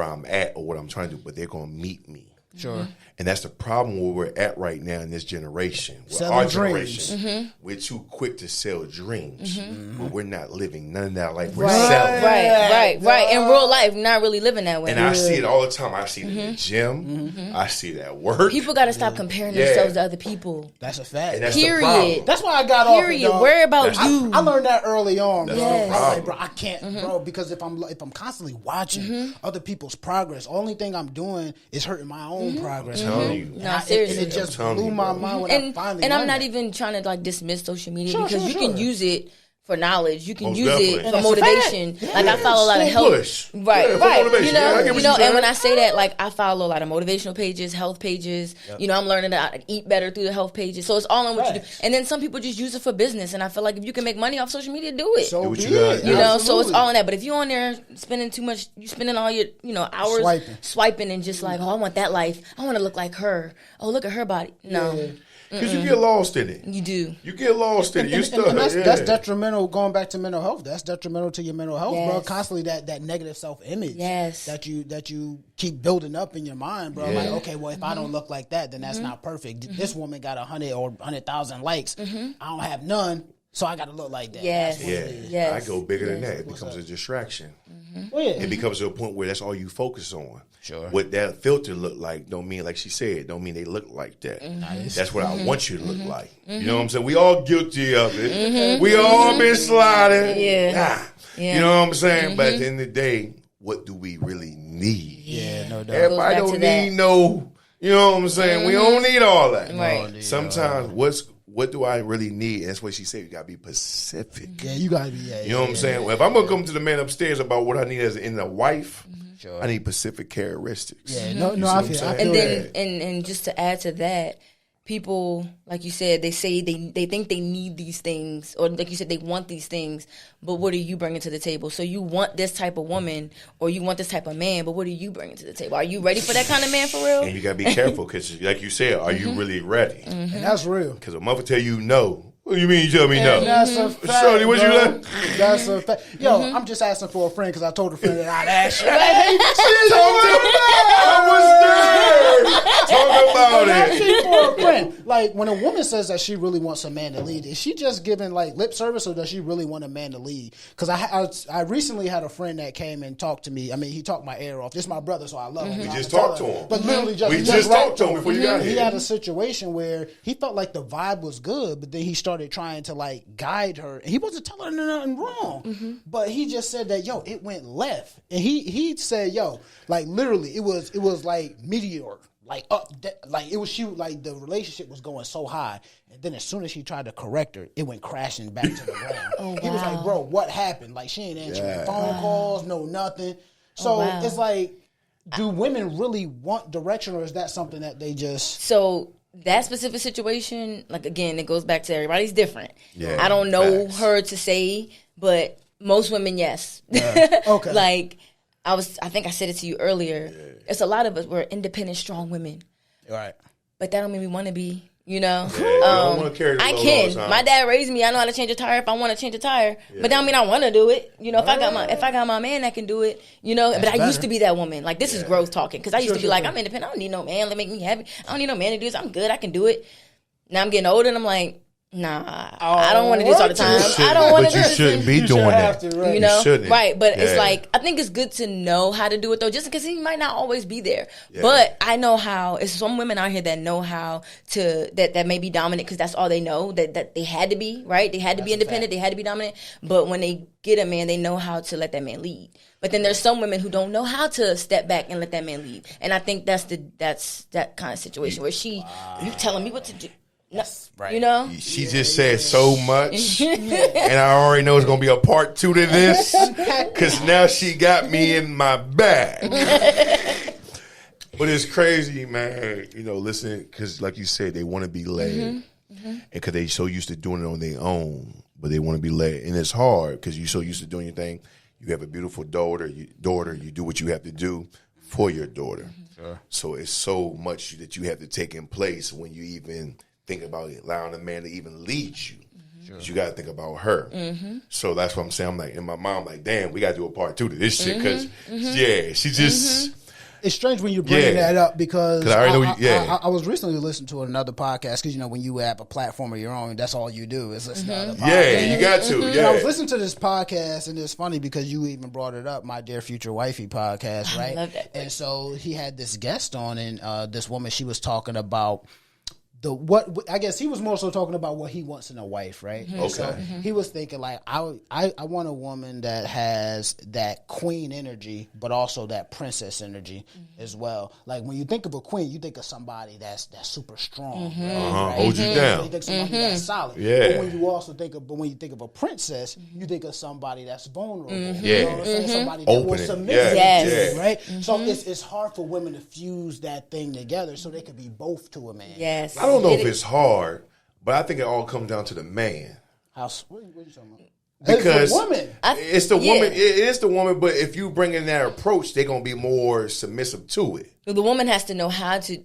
I'm at or what I'm trying to do, but they're gonna meet me. Sure. And that's the problem where we're at right now in this generation. Selling Our dreams. generation, we're too quick to sell dreams, but we're not living none of that life. We're selling. Right. In real life, not really living that way. And I see it all the time. I see it in the gym. I see it at work. People got to stop comparing themselves to other people. That's a fact. And that's Period. the problem. That's why I got off. Period. Worry about you. I learned that early on, bro. That's the I was like, problem. bro, I can't, bro, because if I'm constantly watching other people's progress, only thing I'm doing is hurting my own progress. I'm telling you. No, seriously. And it just I'm telling blew you, my bro. mind when I finally And I'm learned not that. even trying to like dismiss social media Sure, because sure, you can sure. use it for knowledge. You can use it for motivation. Like I follow a lot of health, right. You know, and when I say that, like I follow a lot of motivational pages, health pages. You know, I'm learning how to eat better through the health pages. So it's all on what you do. And then some people just use it for business. And I feel like if you can make money off social media, do it. So do what you got. You know, so it's all in that. But if you're on there spending too much, you spending all your hours swiping and just like, oh, I want that life. I want to look like her. Oh, look at her body. No. Because you get lost in it. You do. You get lost in it. You stuck. That's detrimental. Going back to mental health, that's detrimental to your mental health, bro. Constantly that negative self-image. That you keep building up in your mind, bro. Like, okay, well, if I don't look like that, then that's not perfect. This woman got 100 or 100,000 likes. I don't have none, so I got to look like that. Yes. I go bigger than that. It becomes a distraction. It becomes to a point where that's all you focus on. Sure. What that filter look like don't mean, like she said, don't mean they look like that. That's what I want you to look like. You know what I'm saying? We all guilty of it. We all been sliding. You know what I'm saying? But at the end of the day, what do we really need? Yeah, no doubt. Everybody don't need no, you know what I'm saying? We don't need all that. Right. Sometimes what do I really need? And that's what she said. You gotta be specific. Yeah, you gotta be. You know what I'm saying? Well, if I'm gonna come to the man upstairs about what I need as in a wife, I need specific characteristics. Yeah, no, I feel that. And then, and just to add to that, people, like you said, they say they think they need these things, or like you said, they want these things, but what are you bringing to the table? So you want this type of woman, or you want this type of man, but what are you bringing to the table? Are you ready for that kind of man for real? And you gotta be careful, because like you said, are you really ready? And that's real. Because a mother tell you no. What do you mean you tell me no? That's a fact. Shorty, what you like? That's a fact. Yo, I'm just asking for a friend because I told a friend that I'd ask you. Talk about it. Asking for a friend. Like, when a woman says that she really wants a man to lead, is she just giving like lip service, or does she really want a man to lead? Because I recently had a friend that came and talked to me. I mean, he talked my ear off. This is my brother, so I love him. We just talked to him. But literally just talked to him before you got here. He had a situation where he felt like the vibe was good, but then he started trying to like guide her. He wasn't telling her nothing wrong, but he just said that, yo, it went left, and he said, yo, like literally, it was like meteor, like up, like it was like the relationship was going so high, and then as soon as she tried to correct her, it went crashing back to the ground. He was like, bro, what happened? Like, she ain't answering phone calls, no nothing. So it's like, do women really want direction, or is that something that they just that specific situation, like, again, it goes back to everybody's different. Yeah, I don't know her to say, but most women, yes. Okay. Like, I think I said it to you earlier. It's a lot of us, we're independent, strong women. Right. But that don't mean we want to be, you know? Yeah, you don't want to carry the I load can. all the time. My dad raised me. I know how to change a tire if I want to change a tire. But that don't mean I want to do it. You know, if I got my man that can do it, you know. But I used to be that woman. Like, this is growth talking. Because I used to be like, I'm independent. I don't need no man to make me happy. I don't need no man to do this. I'm good. I can do it. Now I'm getting older, and I'm like, nah, I don't want to do this all the time. I don't want to do this. But you shouldn't be doing that. You know? You shouldn't. Right, but it's like, I think it's good to know how to do it, though, just because he might not always be there. But I know how. It's some women out here that know how to, that may be dominant because that's all they know, that they had to be, right? They had to be independent. They had to be dominant. But when they get a man, they know how to let that man lead. But then there's some women who don't know how to step back and let that man lead. And I think that's that kind of situation where you telling me what to do. Yes, right. You know? She just said so much, and I already know it's going to be a part 2 to this, because now she got me in my bag. But it's crazy, man. You know, listen, because like you said, they want to be led, and because they so used to doing it on their own, but they want to be led. And it's hard because you're so used to doing your thing. You have a beautiful daughter, you do what you have to do for your daughter. So it's so much that you have to take in place when you even think about allowing a man to even lead you. You got to think about her. So that's what I'm saying. I'm like, in my mind, I'm like, damn, we got to do a part 2 to this shit because, she just. It's strange when you're bringing that up because I already know I was recently listening to another podcast because, you know, when you have a platform of your own, that's all you do is listen to other podcasts. Yeah, you got to. And I was listening to this podcast, and it's funny because you even brought it up, My Dear Future Wifey podcast, right? I love that. And so he had this guest on, and this woman, she was talking about I guess he was more so talking about what he wants in a wife, right? Okay. So he was thinking like, I want a woman that has that queen energy, but also that princess energy as well. Like when you think of a queen, you think of somebody that's super strong, right? Hold you down. You think somebody that's solid. Yeah. But when you think of a princess, you think of somebody that's vulnerable. Yeah. You know what I'm saying? Somebody that Open will it. submit, Yes. right? So it's hard for women to fuse that thing together so they could be both to a man. Yes. I don't know if it's hard, but I think it all comes down to the man. What are you talking about? Because it's the woman. It's the woman. It is the woman, but if you bring in that approach, they're gonna be more submissive to it. The woman has to know how to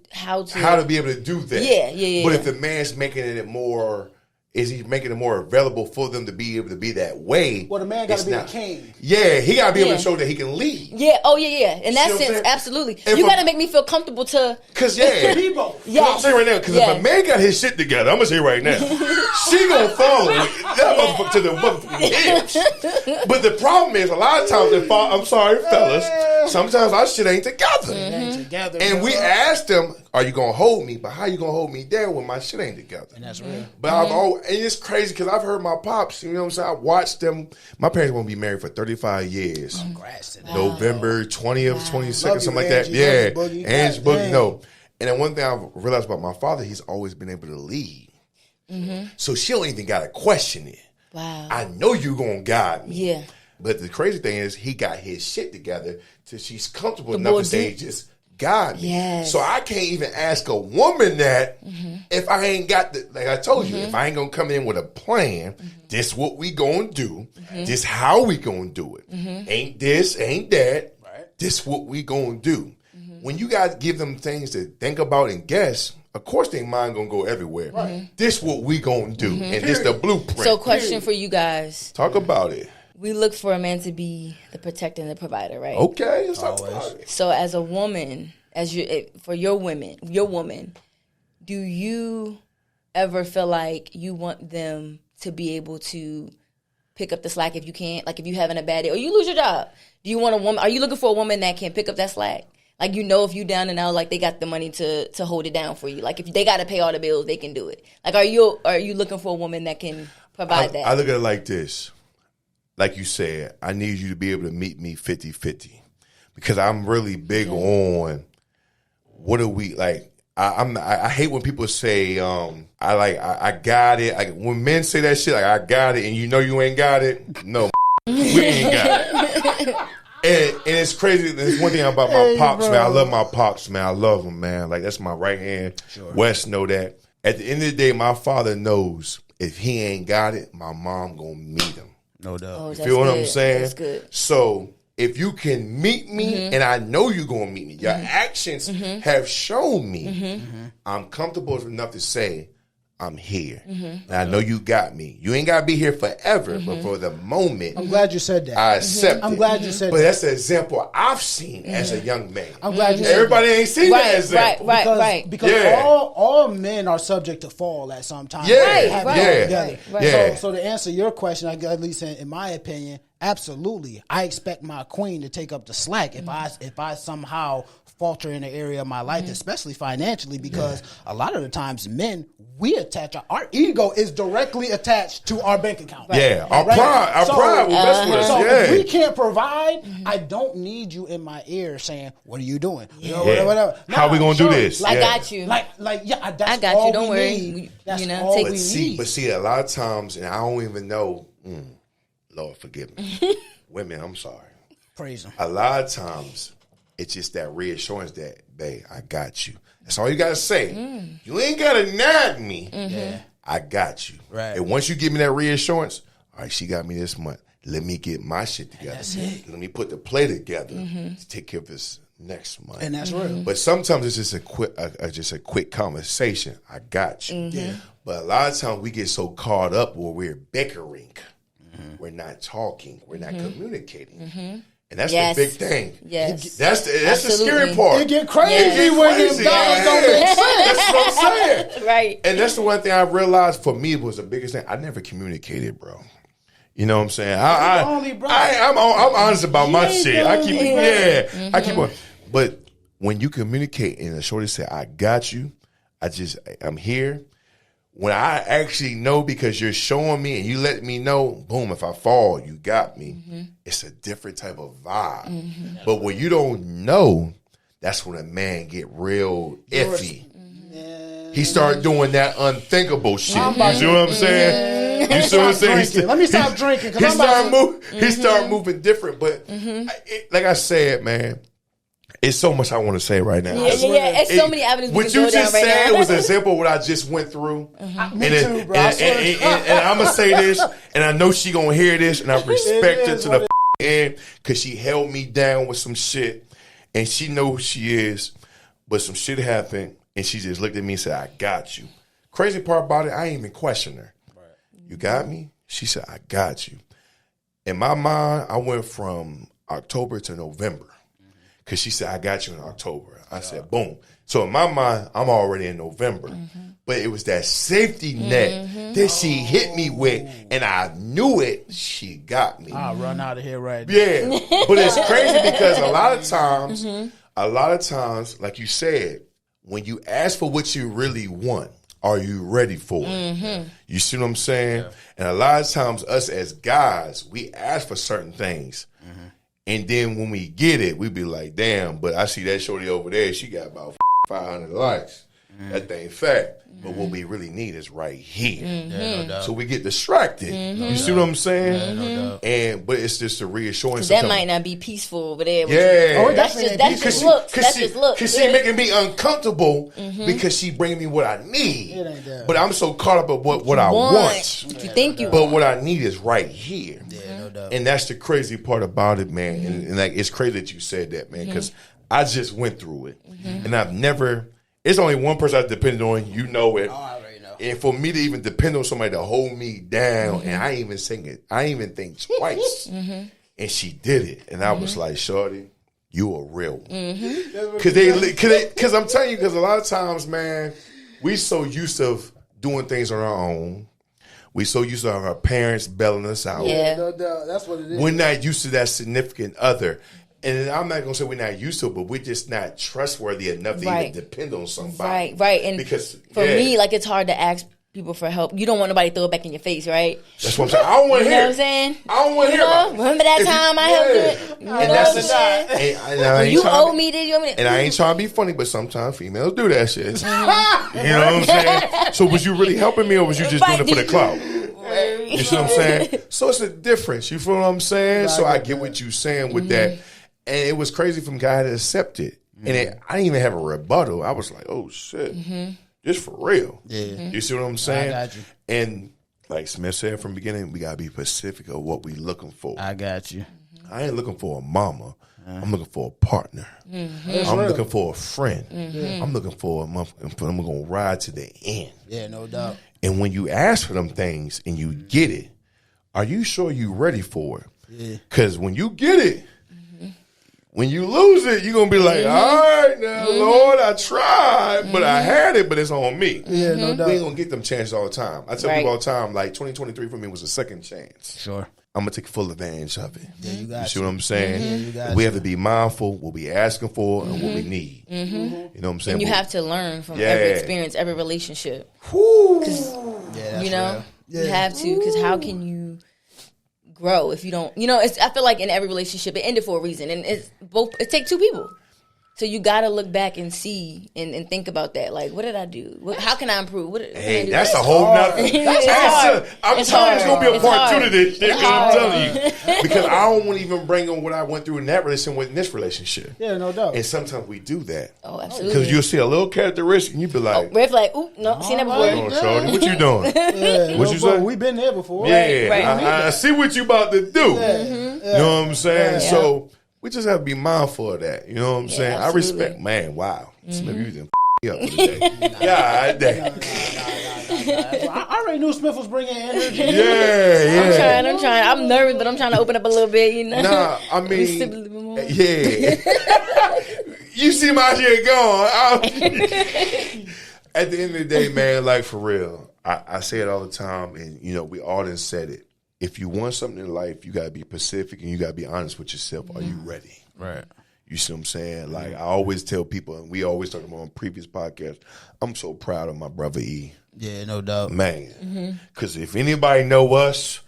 be able to do that. Yeah. But if the man's making it more, is he making it more available for them to be able to be that way? Well, the man got to be a king. Yeah, he got to be able to show that he can lead. Yeah. Oh yeah. In that sense, absolutely. You got to make me feel comfortable to. Cause people. Yeah. I'm saying right now, because if a man got his shit together, I'm gonna say right now, she gonna follow that motherfucker to the motherfucking edge. But the problem is, a lot of times, I'm sorry, fellas, sometimes our shit ain't together. It ain't together. And we asked them, "Are you gonna hold me?" But how you gonna hold me there when my shit ain't together? And that's real. But and it's crazy because I've heard my pops. You know what I'm saying? I watched them. My parents won't be married for 35 years. Congrats to them. November 20th, 22nd, something like that. Angie, Yeah, Boogie. Angie Boogie. No. And then one thing I've realized about my father, he's always been able to lead. So she don't even got to question it. Wow. I know you gonna guide me. Yeah. But the crazy thing is, he got his shit together till she's comfortable enough to say, just guide me. Yes. So I can't even ask a woman that if I ain't got the, like I told you, if I ain't gonna come in with a plan, this what we gonna do, this how we gonna do it. Ain't this, ain't that, this what we gonna do. When you guys give them things to think about and guess, of course their mind gonna go everywhere. This what we gonna do, and this the blueprint. So, question for you guys: talk about it. We look for a man to be the protector and the provider, right? Okay, let's talk about it. So, as a woman, for your woman, do you ever feel like you want them to be able to pick up the slack if you can't? Like if you're having a bad day or you lose your job, do you want a woman? Are you looking for a woman that can pick up that slack? Like, you know, if you down and out, like they got the money to hold it down for you. Like if they got to pay all the bills, they can do it. Like, are you looking for a woman that can provide that? I look at it like this. Like you said, I need you to be able to meet me 50-50 because I'm really big on what are we like. I hate when people say I got it. Like when men say that shit, like I got it, and you know you ain't got it. No, we ain't got it. And it's crazy. There's one thing about my pops, man. I love my pops, man. I love him, man. Like that's my right hand. Sure. Wes know that. At the end of the day, my father knows if he ain't got it, my mom gonna meet him. No doubt. Oh, you feel what I'm saying? That's good. So if you can meet me, and I know you're gonna meet me, your actions have shown me I'm comfortable enough to say I'm here. And I know you got me. You ain't gotta be here forever, but for the moment, I'm glad you said that. I accept it. I'm glad you said that. But that's the example I've seen as a young man. I'm glad you said Everybody that. ain't seen that example. Right. Because all men are subject to fall at some time. So to answer your question, at least in my opinion, absolutely. I expect my queen to take up the slack if I somehow falter in an area of my life, especially financially, because a lot of the times men, we attach our ego is directly attached to our bank account. Yeah, our pride will mess with us. So if we can't provide, I don't need you in my ear saying, "What are you doing?" Whatever. How we gonna do this? I got you. That's I got you. Don't worry. That's you know, all take we need. But see, a lot of times, and I don't even know. Lord forgive me, women. I'm sorry. Praise him. A lot of times, it's just that reassurance that, babe, I got you. That's all you gotta say. You ain't gotta nag me. I got you. Right. And once you give me that reassurance, all right, she got me this month. Let me get my shit together. That's it. Let me put the play together to take care of this next month. And that's real. But sometimes it's just a quick conversation. I got you. But a lot of times we get so caught up where we're bickering. We're not talking. We're not communicating. And that's the big thing. Yes. That's the scary part. It get crazy when them dollars don't make sense. That's what I'm saying. Right. And that's the one thing I realized for me was the biggest thing. I never communicated, bro. You know what I'm saying? I'm honest about my shit. I keep it. I keep on. But when you communicate and the shorty say, I got you, I'm here. When I actually know because you're showing me and you let me know, boom, if I fall, you got me. It's a different type of vibe. But when you don't know, that's when a man get real iffy. He started doing that unthinkable shit. You see what I'm saying? You see what I'm saying? Let me stop drinking. He started moving different. But like I said, man, it's so much I want to say right now. Yeah. It's so many avenues. What you just said was an example of what I just went through. Me too, bro. And I'm gonna say this, and I know she gonna hear this, and I respect her to the end because she held me down with some shit, and she knows who she is. But some shit happened, and she just looked at me and said, "I got you." Crazy part about it, I ain't even question her. You got me? She said, "I got you." In my mind, I went from October to November. Because she said, "I got you in October." I said, boom. So in my mind, I'm already in November. But it was that safety net that she hit me with, and I knew it. She got me. I'll run out of here right now. Yeah. But it's crazy because a lot of times, like you said, when you ask for what you really want, are you ready for it? You see what I'm saying? Yeah. And a lot of times, us as guys, we ask for certain things. And then when we get it, we be like, damn, but I see that shorty over there, she got about 500 likes. That thing fat. But what we really need is right here. Yeah, no doubt. So we get distracted. You see what I'm saying? No doubt. But it's just a reassurance. That might not be peaceful over there. Yeah. That's just looks. Because she making me uncomfortable because she bringing me what I need. It ain't that. But I'm so caught up with what I want. What you think you But want. what I need is right here. Yeah, no doubt. And that's the crazy part about it, man. And like, it's crazy that you said that, man, because I just went through it. And I've never, it's only one person I depended on, you know it. Oh, I already know. And for me to even depend on somebody to hold me down, and I ain't even sing it, I ain't even think twice. And she did it. And I was like, shorty, you a real one. Because I'm telling you, because a lot of times, man, we so used to doing things on our own. We so used to our parents bailing us out. Yeah. No doubt. That's what it is. We're not used to that significant other. And I'm not going to say we're not used to it, but we're just not trustworthy enough to even depend on somebody. Right. And because, for me, like, it's hard to ask people for help. You don't want nobody to throw it back in your face, right? That's what I'm saying. I don't want to hear. You know what I'm saying? I don't want to hear about it. Remember that time I helped you? You and know that's what the I'm saying? You owe me this. And I ain't trying to be funny, but sometimes females do that shit. You know what I'm saying? So was you really helping me, or was you just doing it for the clout? You see what I'm saying? So it's a difference. You feel what I'm saying? So I get what you're saying with that. And it was crazy for guy to accept it. And I didn't even have a rebuttal. I was like, oh, shit. This for real. Yeah. You see what I'm saying? I got you. And like Smith said from the beginning, we got to be specific of what we looking for. I got you. I ain't looking for a mama. I'm looking for a partner. I'm looking for a friend. I'm looking for a month. I'm going to ride to the end. Yeah, no doubt. And when you ask for them things and you get it, are you sure you ready for it? Yeah. Because when you get it, when you lose it, you're going to be like, all right now, Lord, I tried, but I had it, but it's on me. Yeah, no doubt. We ain't going to get them chances all the time. I tell people all the time, like 2023 for me was a second chance. Sure. I'm going to take full advantage of it. Yeah, you got You see what I'm saying? Yeah, you got we have to be mindful what we asking for and what we need. You know what I'm saying? And you have to learn from every experience, every relationship. Yeah, you know, real. you have to, because how can you grow if you don't? You know, I feel like in every relationship it ended for a reason, and it takes two people. So you got to look back and see and think about that. Like, what did I do? How can I improve? Hey, that's a whole nother. I'm telling you, it's going to be a part two to this shit. I'm telling you. Because I don't want to even bring on what I went through in that relationship, in this relationship. Yeah, no doubt. And sometimes we do that. Oh, absolutely. Because you'll see a little characteristic and you be like, red flag. Ooh, no, seen that before. Shorty, what you doing? Yeah, what you say? We've been there before. Yeah, right. I see what you about to do. Yeah. You know what I'm saying? Yeah. So we just have to be mindful of that. You know what I'm saying? absolutely. I respect, man, wow. Smith, you done me up for the day. God damn. I already knew Smith was bringing energy. Yeah. I'm trying. I'm nervous, but I'm trying to open up a little bit, you know? Nah, I Let me sip a mean, little bit more. yeah. You see my shit going. At the end of the day, man, like for real, I say it all the time, and, you know, we all done said it. If you want something in life, you got to be specific and you got to be honest with yourself. Are you ready? Right. You see what I'm saying? Like, I always tell people, and we always talk about on previous podcasts, I'm so proud of my brother E. Yeah, no doubt. Man. Because if anybody know us,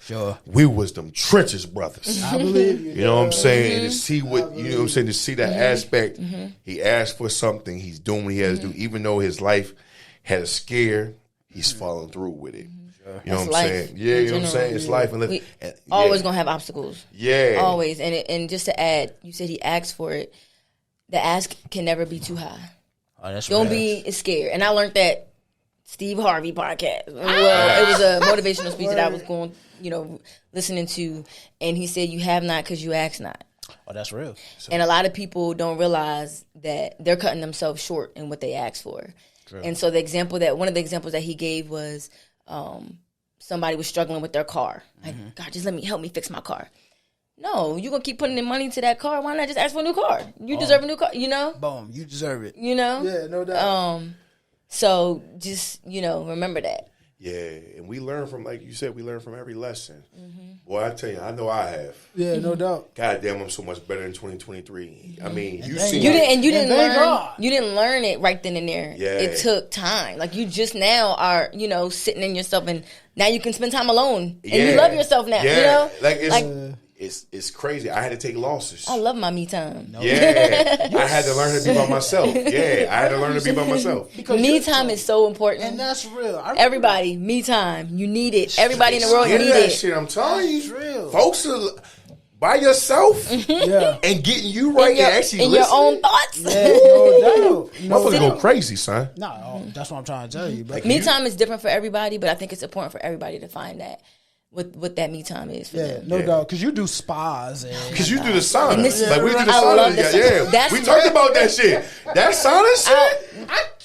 we was them trenches brothers. I believe you. You know what I'm saying? And to see what, you know what I'm saying, to see that aspect, he asked for something, he's doing what he has to do, even though his life had a scare, he's following through with it. You know what I'm saying? Yeah, you know what I'm saying? It's life. And always going to have obstacles. Yeah. Always. And just to add, you said he asked for it. The ask can never be too high. Oh, that's Don't be scared. And I learned that Steve Harvey podcast. Well, it was a motivational speech that I was going, listening to. And he said, you have not because you ask not. Oh, that's real. And a lot of people don't realize that they're cutting themselves short in what they ask for. True. And so one of the examples that he gave was, somebody was struggling with their car. Like, God, just help me fix my car. No, you're going to keep putting in money into that car. Why not just ask for a new car? You deserve a new car, Boom, you deserve it. Yeah, no doubt. So just, remember that. Yeah, and we learn from, like you said, we learn from every lesson. Boy, I tell you, I know I have. Yeah, no doubt. God damn, I'm so much better in 2023. I mean, you didn't learn it right then and there. Yeah. It took time. Like, you just now are, sitting in yourself, and now you can spend time alone, and you love yourself now. Yeah. It's crazy. I had to take losses. I love my me time. Yeah. I had to learn to be by myself. Yeah, I had to learn to be by myself. Me time is so important. And that's real. Everybody, me time. You need it. Everybody in the world need that it. Shit, I'm telling you. Real. Folks are by yourself and getting you right and actually in your own thoughts. Yeah, no doubt. Motherfucker go crazy, son. No, that's what I'm trying to tell you. Like, me time is different for everybody, but I think it's important for everybody to find that. What that me time is for them. No doubt. Because you do spas. Because you do the sauna. We do the sauna. We talked about that shit. That sauna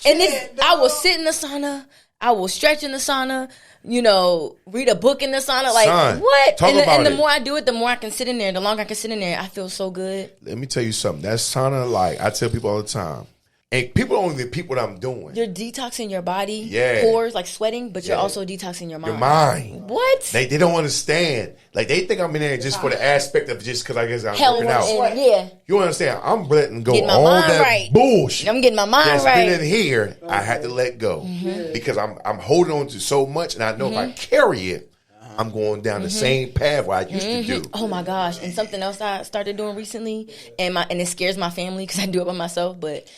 shit? I will sit in the sauna. I will stretch in the sauna. Read a book in the sauna. Like, son, what? And the more I do it, the more I can sit in there. The longer I can sit in there, I feel so good. Let me tell you something. That sauna, like, I tell people all the time. And people don't even peep what I'm doing. You're detoxing your body, pores, like sweating, but you're also detoxing your mind. Your mind. What? They don't understand. Like, they think I'm in there just for the aspect of just because I guess I'm working out. Yeah. You understand? I'm letting go all that bullshit. I'm getting my mind right. That's been in here. I had to let go because I'm holding on to so much, and I know if I carry it, I'm going down the same path where I used to do. Oh my gosh! And something else I started doing recently, and it scares my family because I do it by myself, but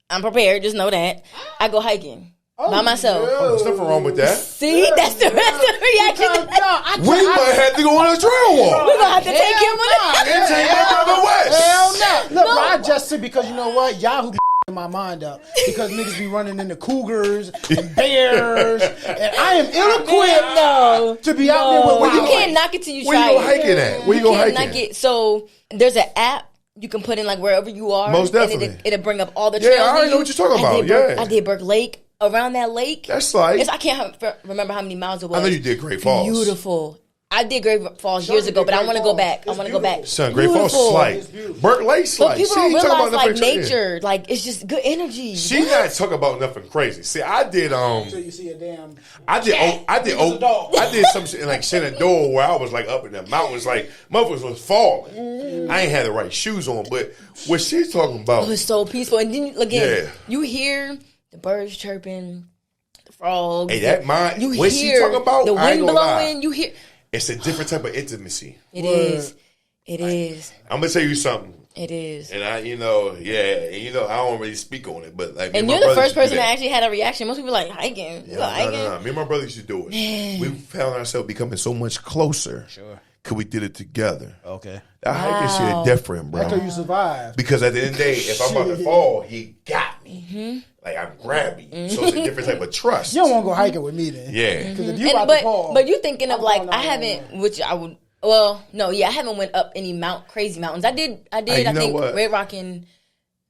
I'm prepared. Just know that I go hiking by myself. Oh, there's nothing wrong with that. See, that's the reaction. We might have to go on a trail walk. We're gonna have to take him on and take my brother West. Hell no. Look, I just said because you know what, Yahoo my mind up because niggas be running into cougars and bears, and I am ill-equipped to be out there with. You can't knock it till you try. Where you go hiking at? Where you go hiking? So there's an app. You can put in like wherever you are. Most definitely. And it'll bring up all the trails. Yeah, I already know what you're talking about. I did Burke Lake. Around that lake. That's like. I can't remember how many miles it was. I know you did Great Falls. Beautiful. I did Great Falls years ago, but I want to go back. Son, Great Falls is like. Burke Lake's like. But people don't realize like nature. Like, it's just good energy. She's not talking about nothing crazy. See, I did. Until you see a damn. I did some shit in like Shenandoah where I was like up in the mountains, like motherfuckers was falling. I ain't had the right shoes on, but what she's talking about. It was so peaceful, and then again, you hear the birds chirping, the frogs. Hey, that mind. You when hear she talking about the wind blowing. You hear. It's a different type of intimacy. It is. I'm gonna tell you something. It is. And I don't really speak on it, but like. And you're the first person that actually had a reaction. Most people are like hiking. No. Me and my brother used to do it. Man. We found ourselves becoming so much closer. Sure. Cause we did it together. Okay. That hiking shit different, bro. That's how you survive. Because at the end of the day, if I'm about to fall, he got me. Like, I'm grabbing. So it's a different type of trust. You don't want to go hiking with me then. Yeah. Because if you about to fall. But you thinking of like, I haven't, which I would, well, no, I haven't went up any crazy mountains. I think Red Rock in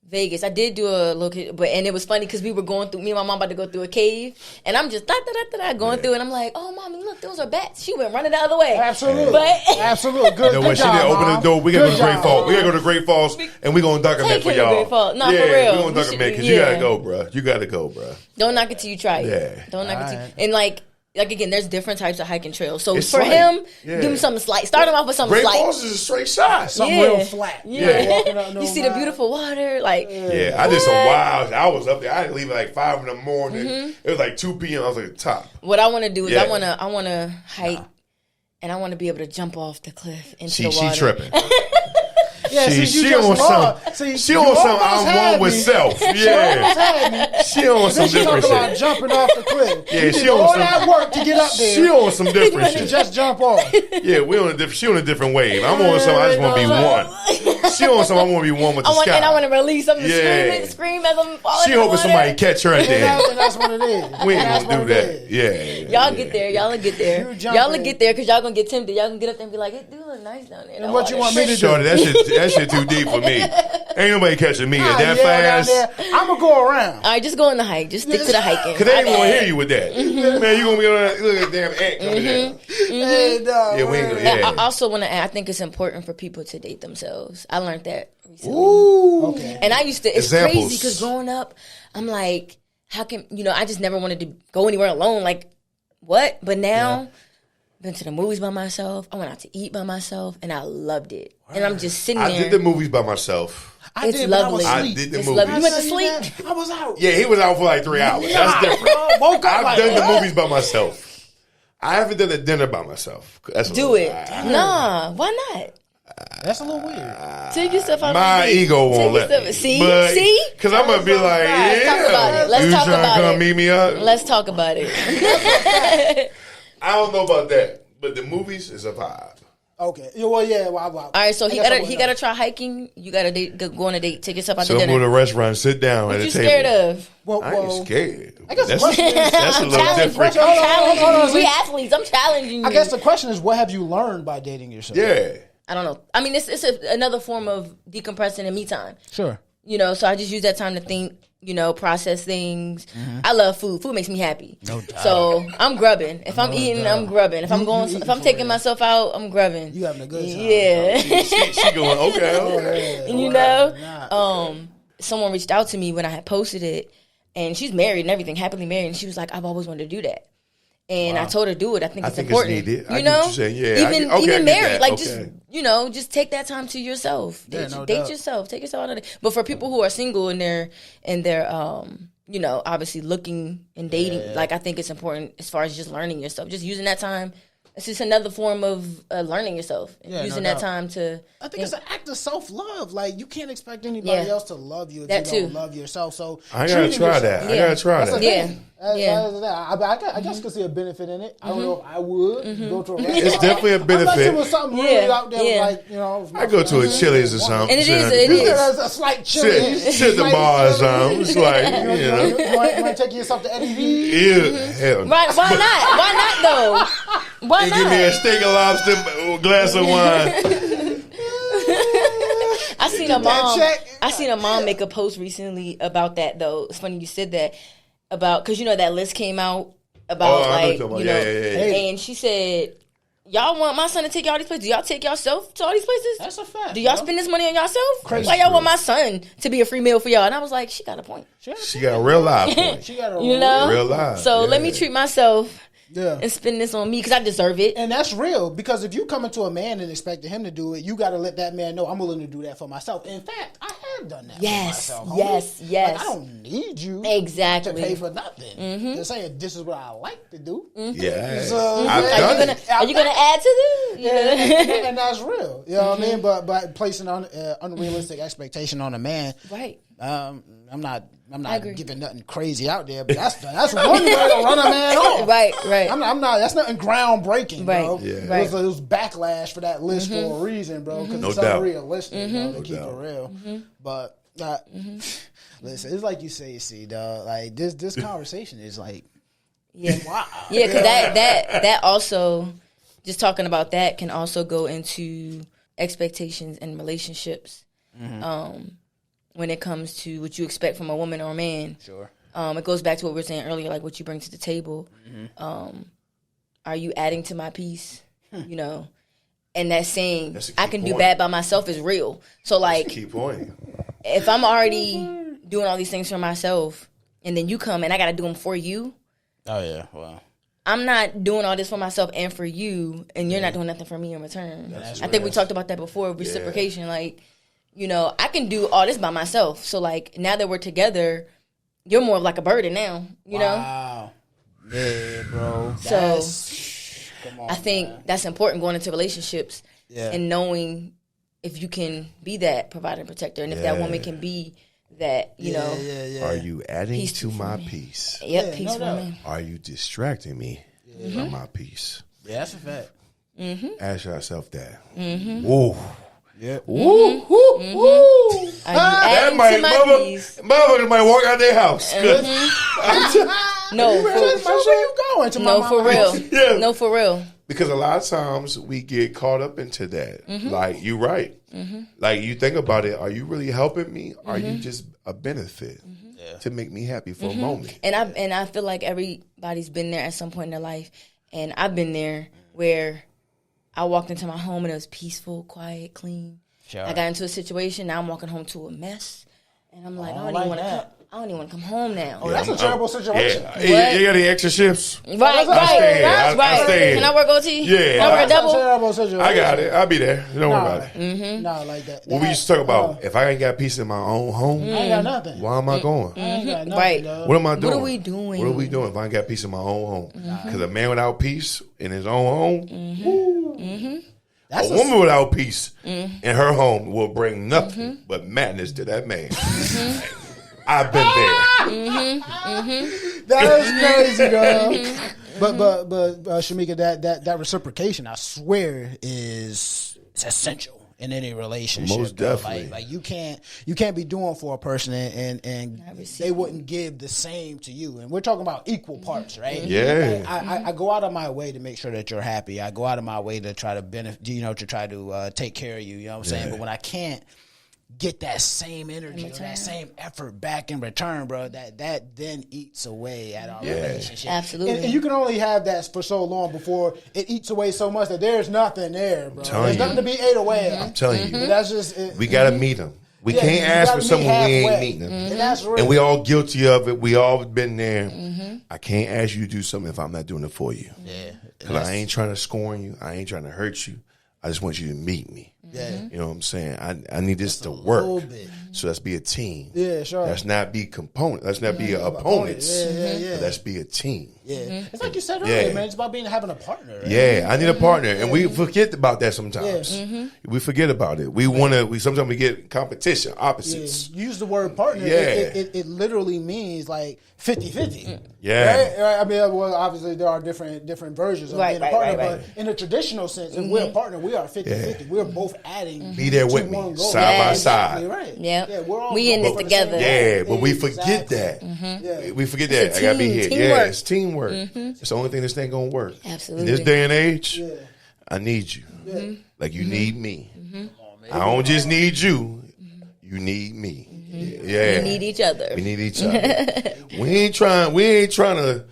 Vegas. I did do a little, but and it was funny because we were going through. Me and my mom about to go through a cave, and I'm just going through, and I'm like, "Oh, mommy, look, those are bats." She went running the other way. Absolutely, absolutely. Good. You know, when she didn't open the door, we gotta go to Great Falls. We gotta go to Great Falls, and we gonna document for y'all. No, for real, we gonna document because you gotta go, bro. You gotta go, bro. Don't knock it till you try it. Yeah. Don't knock it till. And like, like again, there's different types of hiking trails. So for him, give him something slight. Start him off with something Great slight. Falls is a straight shot. Something real flat. Yeah. You see the beautiful water. Like I did some wild. I was up there. I didn't leave at like 5 in the morning. It was like 2 p.m. I was like top. What I want to do is I want to hike, and I want to be able to jump off the cliff into the water. She tripping. Yeah, she on some. She on some. I'm one with self. Yeah, she on some different shit. About jumping off the cliff. Yeah, she on all some, that work to get up there. She on some different shit. Just jump off. Yeah, we on a different. She on a different wave. I'm on some. I just want to be one. She on some. I want to be one with the sky. And I want to release something. Scream as I'm falling. She hoping somebody catch her at the end. And that's what it is. We ain't gonna do that. Yeah. Y'all get there. Y'all will get there. Y'all will get there because y'all gonna get tempted. Y'all gonna get up there and be like, it do look nice down there. And what you want me to do? Shorty, that shit too deep for me. Ain't nobody catching me at that fast. I'm gonna go around. All right, just go on the hike. Just stick to the hiking. Cause they ain't gonna hear you with that. Man, you gonna be on that. Look at that damn ant coming down. And, we ain't gonna. I also want to add, I think it's important for people to date themselves. I learned that recently. Ooh. Okay. And I used to, it's crazy because growing up, I'm like, how can, I just never wanted to go anywhere alone. Like, what? But now, been to the movies by myself. I went out to eat by myself, and I loved it. And I'm just sitting there. I did the movies by myself. It's lovely. I did the movies. You went to sleep? I was out. Yeah, he was out for like 3 hours. That's different. I've done the movies by myself. I haven't done a dinner by myself. Do it. Nah, why not? That's a little weird. Take yourself out. My ego won't let me. See? Because I'm going to be like, Let's talk about it. Let's talk about it. Come meet me up? Let's talk about it. I don't know about that, but the movies is a vibe. Okay. Well, yeah. All right. So he gotta try hiking. You gotta go on a date. Take yourself out to dinner. So go to a restaurant, sit down at a table. What you scared of? Well, I ain't scared. I guess that's a little different. Hold on. We athletes. I'm challenging you. I guess the question is, what have you learned by dating yourself? Yeah. I don't know. I mean, it's another form of decompressing and me time. Sure. So I just use that time to think. Process things. I love food. Food makes me happy. No doubt. So I'm grubbing. If I'm eating, I'm grubbing. If I'm taking myself out, I'm grubbing. You having a good time. Yeah. she going, okay. Someone reached out to me when I had posted it, and she's married and everything, happily married, and she was like, I've always wanted to do that. And I told her, do it. I think it's important. It's needed. I get what you're saying. Yeah, even married, like just take that time to yourself. Date yourself. Take yourself out of it. But for people who are single and they're obviously looking and dating, like I think it's important as far as just learning yourself, just using that time. It's just another form of learning yourself. Using that time to. I think it's an act of self-love. Like you can't expect anybody else to love you if you don't love yourself. So I gotta try that. I gotta try that. I guess could see a benefit in it. I don't know if I would go to a restaurant. It's definitely a benefit. Unless it was something really out there, I go to a Chili's or something. And it is a slight Chili's. Sit the bar or something. It's like you want to take yourself to Eddie V? Yeah, hell. Right? Why not? Why not though? Why not? Give me a steak and lobster, a glass of wine. I seen a mom make a post recently about that though. It's funny you said that about because that list came out about and she said, y'all want my son to take y'all these places? Do y'all take yourself to all these places? That's a fact. Do y'all spend this money on yourself? Crazy. Why y'all want my son to be a free meal for y'all? And I was like, she got a point. She got a real live point. She got a real live. So let me treat myself. And spend this on me because I deserve it. And that's real because if you come into a man and expecting him to do it, you got to let that man know I'm willing to do that for myself. In fact, I have done that for myself. Yes. Like, I don't need you to pay for nothing. Just saying this is what I like to do. Yeah. So, are you gonna add to this? Yeah. And that's real. You know what I mean? But placing unrealistic expectation on a man. Right. I'm not giving nothing crazy out there, but that's one way to run a man off. Right. I'm not. That's nothing groundbreaking, bro. Yeah. It was backlash for that list for a reason, bro. Because it's unrealistic, bro. To keep it real. But listen, it's like you say, dog. Like this conversation is like, wow. Yeah, because that also, just talking about that can also go into expectations and relationships. When it comes to what you expect from a woman or a man. Sure. It goes back to what we were saying earlier, like what you bring to the table. Are you adding to my piece? And that saying, I can do bad by myself is real. So like, that's a key point. If I'm already doing all these things for myself and then you come and I got to do them for you. Oh yeah, wow. I'm not doing all this for myself and for you, and you're not doing nothing for me in return. I think we talked about that before, reciprocation. Like, you know, I can do all this by myself. So, like, now that we're together, you're more of like a burden now, you know? Wow. Yeah, bro. So, I think that's important going into relationships and knowing if you can be that provider and protector, and if that woman can be that, you know. Are you adding to my peace? Yep, peace for me. Are you distracting me from my peace? Yeah, that's a fact. Ask yourself that. Whoa. Yeah. Woo, woo, woo. That might, motherfuckers might walk out their house. No, for real. Yeah. No, for real. Because a lot of times we get caught up into that. Like, you're right. Like, you think about it, are you really helping me? Are you just a benefit to make me happy for a moment? And I feel like everybody's been there at some point in their life. And I've been there where I walked into my home and it was peaceful, quiet, clean. Sure. I got into a situation, now I'm walking home to a mess. And I'm like, I don't even want to come home now. Oh, that's a terrible situation. Yeah. You got any extra shifts? Right. I stay. Can I work OT? Yeah. Can I work a double? Terrible situation. I got it. I'll be there. Don't worry about it. Nah, like that. What we used to talk about, if I ain't got peace in my own home, I ain't got nothing. Why am I going? I ain't got nothing, Right. dog. What am I doing? What are we doing? What are we doing if I ain't got peace in my own home? Because a man without peace in his own home, a woman without peace in her home will bring nothing but madness to that man. I've been there. That is crazy, girl. But Shameka, that reciprocation, I swear, it's essential in any relationship. Most definitely. Like you can't be doing for a person and they wouldn't give the same to you. And we're talking about equal parts, right? Yeah. I go out of my way to make sure that you're happy. I go out of my way to try to benefit, to try to take care of you. You know what I'm saying? But when I can't get that same energy or that same effort back in return, bro, that then eats away at our relationship. Absolutely. And you can only have that for so long before it eats away so much that there's nothing there, bro. There's nothing to be ate away. I'm telling you. That's just we got to meet them. We can't ask for someone we ain't meeting them. And that's real. And we all guilty of it. We all been there. I can't ask you to do something if I'm not doing it for you. Yeah. Because I ain't trying to scorn you. I ain't trying to hurt you. I just want you to meet me. Yeah. You know what I'm saying? I need this to work. So let's be a team. Yeah, sure. Let's not be components. Let's not be opponents. But let's be a team. Yeah. It's like you said earlier, man. It's about having a partner. Right? Yeah, I need a partner. And we forget about that sometimes. We forget about it. Sometimes we get competition, opposites. Yeah. Use the word partner. Yeah. It literally means like 50-50. Yeah. Right? I mean, well, obviously there are different versions of being a partner, but in a traditional sense, if we're a partner, we are 50-50. We're both adding. Be there with me, side by side. Right. Yeah, we in it together. Yeah, but we forget that. We forget that. I gotta be here. Teamwork. Yeah, it's teamwork. It's the only thing this ain't gonna work. Absolutely. In this day and age, I need you. Like you need me. I don't just need you. You need me. Yeah. We need each other. We need each other. we ain't trying to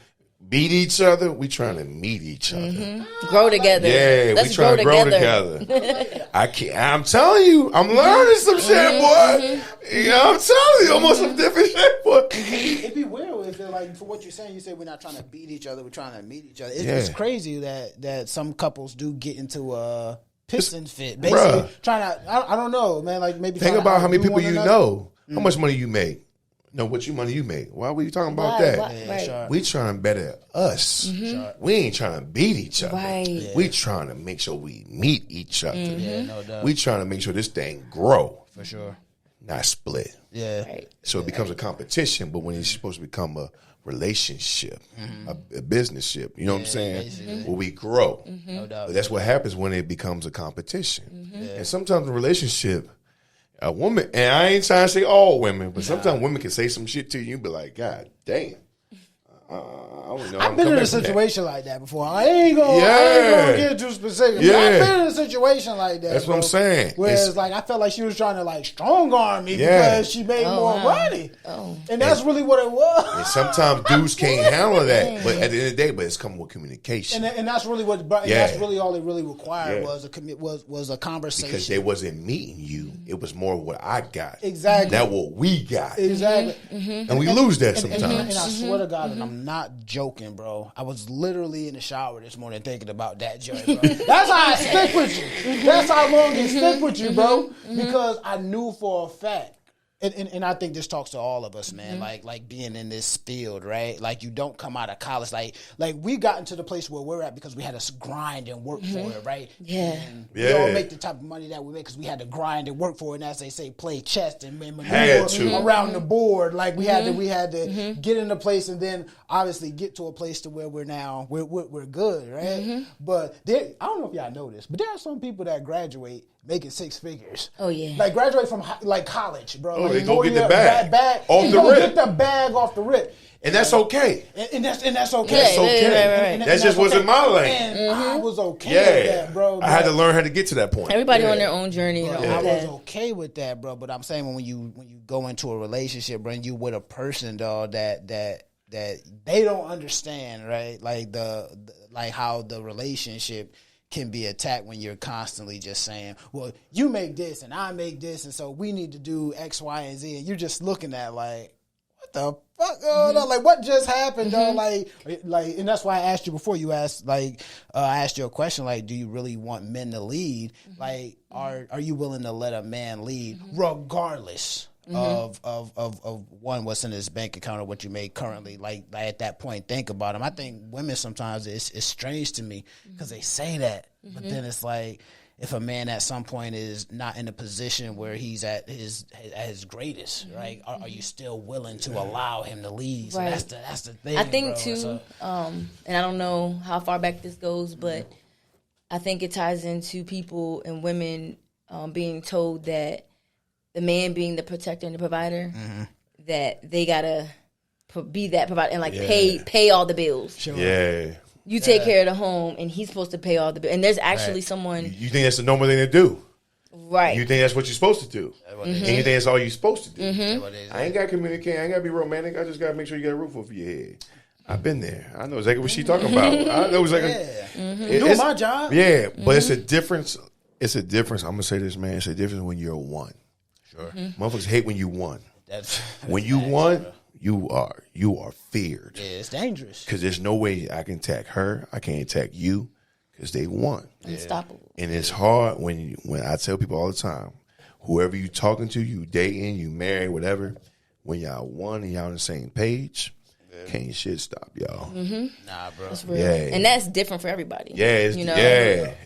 beat each other. We trying to meet each other. Grow together. Yeah, we trying to grow together. I'm telling you, I'm learning some shit, boy. I'm telling you, almost some different shit, boy. It'd be weird if, like, for what you're saying, you say we're not trying to beat each other, we're trying to meet each other. It's crazy that some couples do get into a piston fit. Basically, trying to, I don't know, man, like maybe think about how many people you know, how much money you make. No, what money you make? Why were you talking about that? Right. We trying to better us. We ain't trying to beat each other. Right. We trying to make sure we meet each other. Yeah, no doubt. We trying to make sure this thing grow. For sure. Not split. Yeah. Right. So it becomes a competition, but when it's supposed to become a relationship, a business ship, you know what I'm saying? Where we grow. No doubt. But that's what happens when it becomes a competition. And sometimes a relationship, a woman, and I ain't trying to say all women, but sometimes women can say some shit to you and be like, God damn. I don't know. I've been in a situation like that before. I ain't gonna get too specific. But I've been in a situation like that. That's what I'm saying. Whereas, like, I felt like she was trying to, like, strong arm me because she made more money. And that's really what it was. And sometimes dudes can't handle that. But at the end of the day, it's coming with communication. And that's really what. That's really all it really required was a conversation. Because they wasn't meeting you. It was more what I got. Exactly. Not what we got. Exactly. And we lose that sometimes. And I swear to God, and I'm am not joking, bro. I was literally in the shower this morning thinking about that joint, bro. That's how I stick with you. That's how long it stick with you, bro. Because I knew for a fact. And I think this talks to all of us, man. Like being in this field, right? Like you don't come out of college. Like we got into the place where we're at because we had to grind and work for it, right? Yeah. And we all make the type of money that we make because we had to grind and work for it. And as they say, play chess and maneuver around the board. Like we had to get in a place and then obviously get to a place to where we're now we're good, right? But I don't know if y'all know this, but there are some people that graduate making 6 figures. Oh yeah. Like graduate from college, bro. Oh, like, they go get the bag off the rip. Get the bag off the rip. And that's okay. And that's okay. That's okay. Right. That just wasn't my lane. And I was okay with that, bro. I had to learn how to get to that point. Everybody on their own journey. I was okay with that, bro. But I'm saying when you go into a relationship, bro, and you with a person, dog, that they don't understand, right? Like like how the relationship can be attacked when you're constantly just saying, well, you make this and I make this, and so we need to do X, Y, and Z. And you're just looking at like, what the fuck? Like, what just happened, dog? Like, and that's why I asked you before. You asked, I asked you a question, like, do you really want men to lead? Like, are you willing to let a man lead regardless of one, what's in his bank account or what you make currently? Like at that point, think about him. I think women sometimes it's strange to me because they say that, but then it's like if a man at some point is not in a position where he's at his greatest, right? Are you still willing to allow him to lead? So that's the thing. I think bro. too, So, and I don't know how far back this goes, but I think it ties into people and women being told that the man being the protector and the provider, that they gotta be that provider and pay all the bills. Sure. Yeah. You take care of the home, and he's supposed to pay all the bills. And there's actually someone. You think that's the normal thing to do, right? You think that's what you're supposed to do, and you think that's all you're supposed to do. I ain't got to communicate. I ain't got to be romantic. I just got to make sure you got a roof over your head. I've been there. I know exactly what she's talking about. I know exactly. Doing my job. Yeah, but it's a difference. It's a difference. I'm gonna say this, man. It's a difference when you're one. Sure. Motherfuckers hate when you won. When you won, you are feared. Yeah, it's dangerous. Because there's no way I can attack her. I can't attack you because they won. Unstoppable. And it's hard when I tell people all the time, whoever you talking to, you dating, you married, whatever, when y'all won and y'all on the same page, can't shit stop y'all. Nah, bro. That's real. Yeah. And that's different for everybody. Yeah,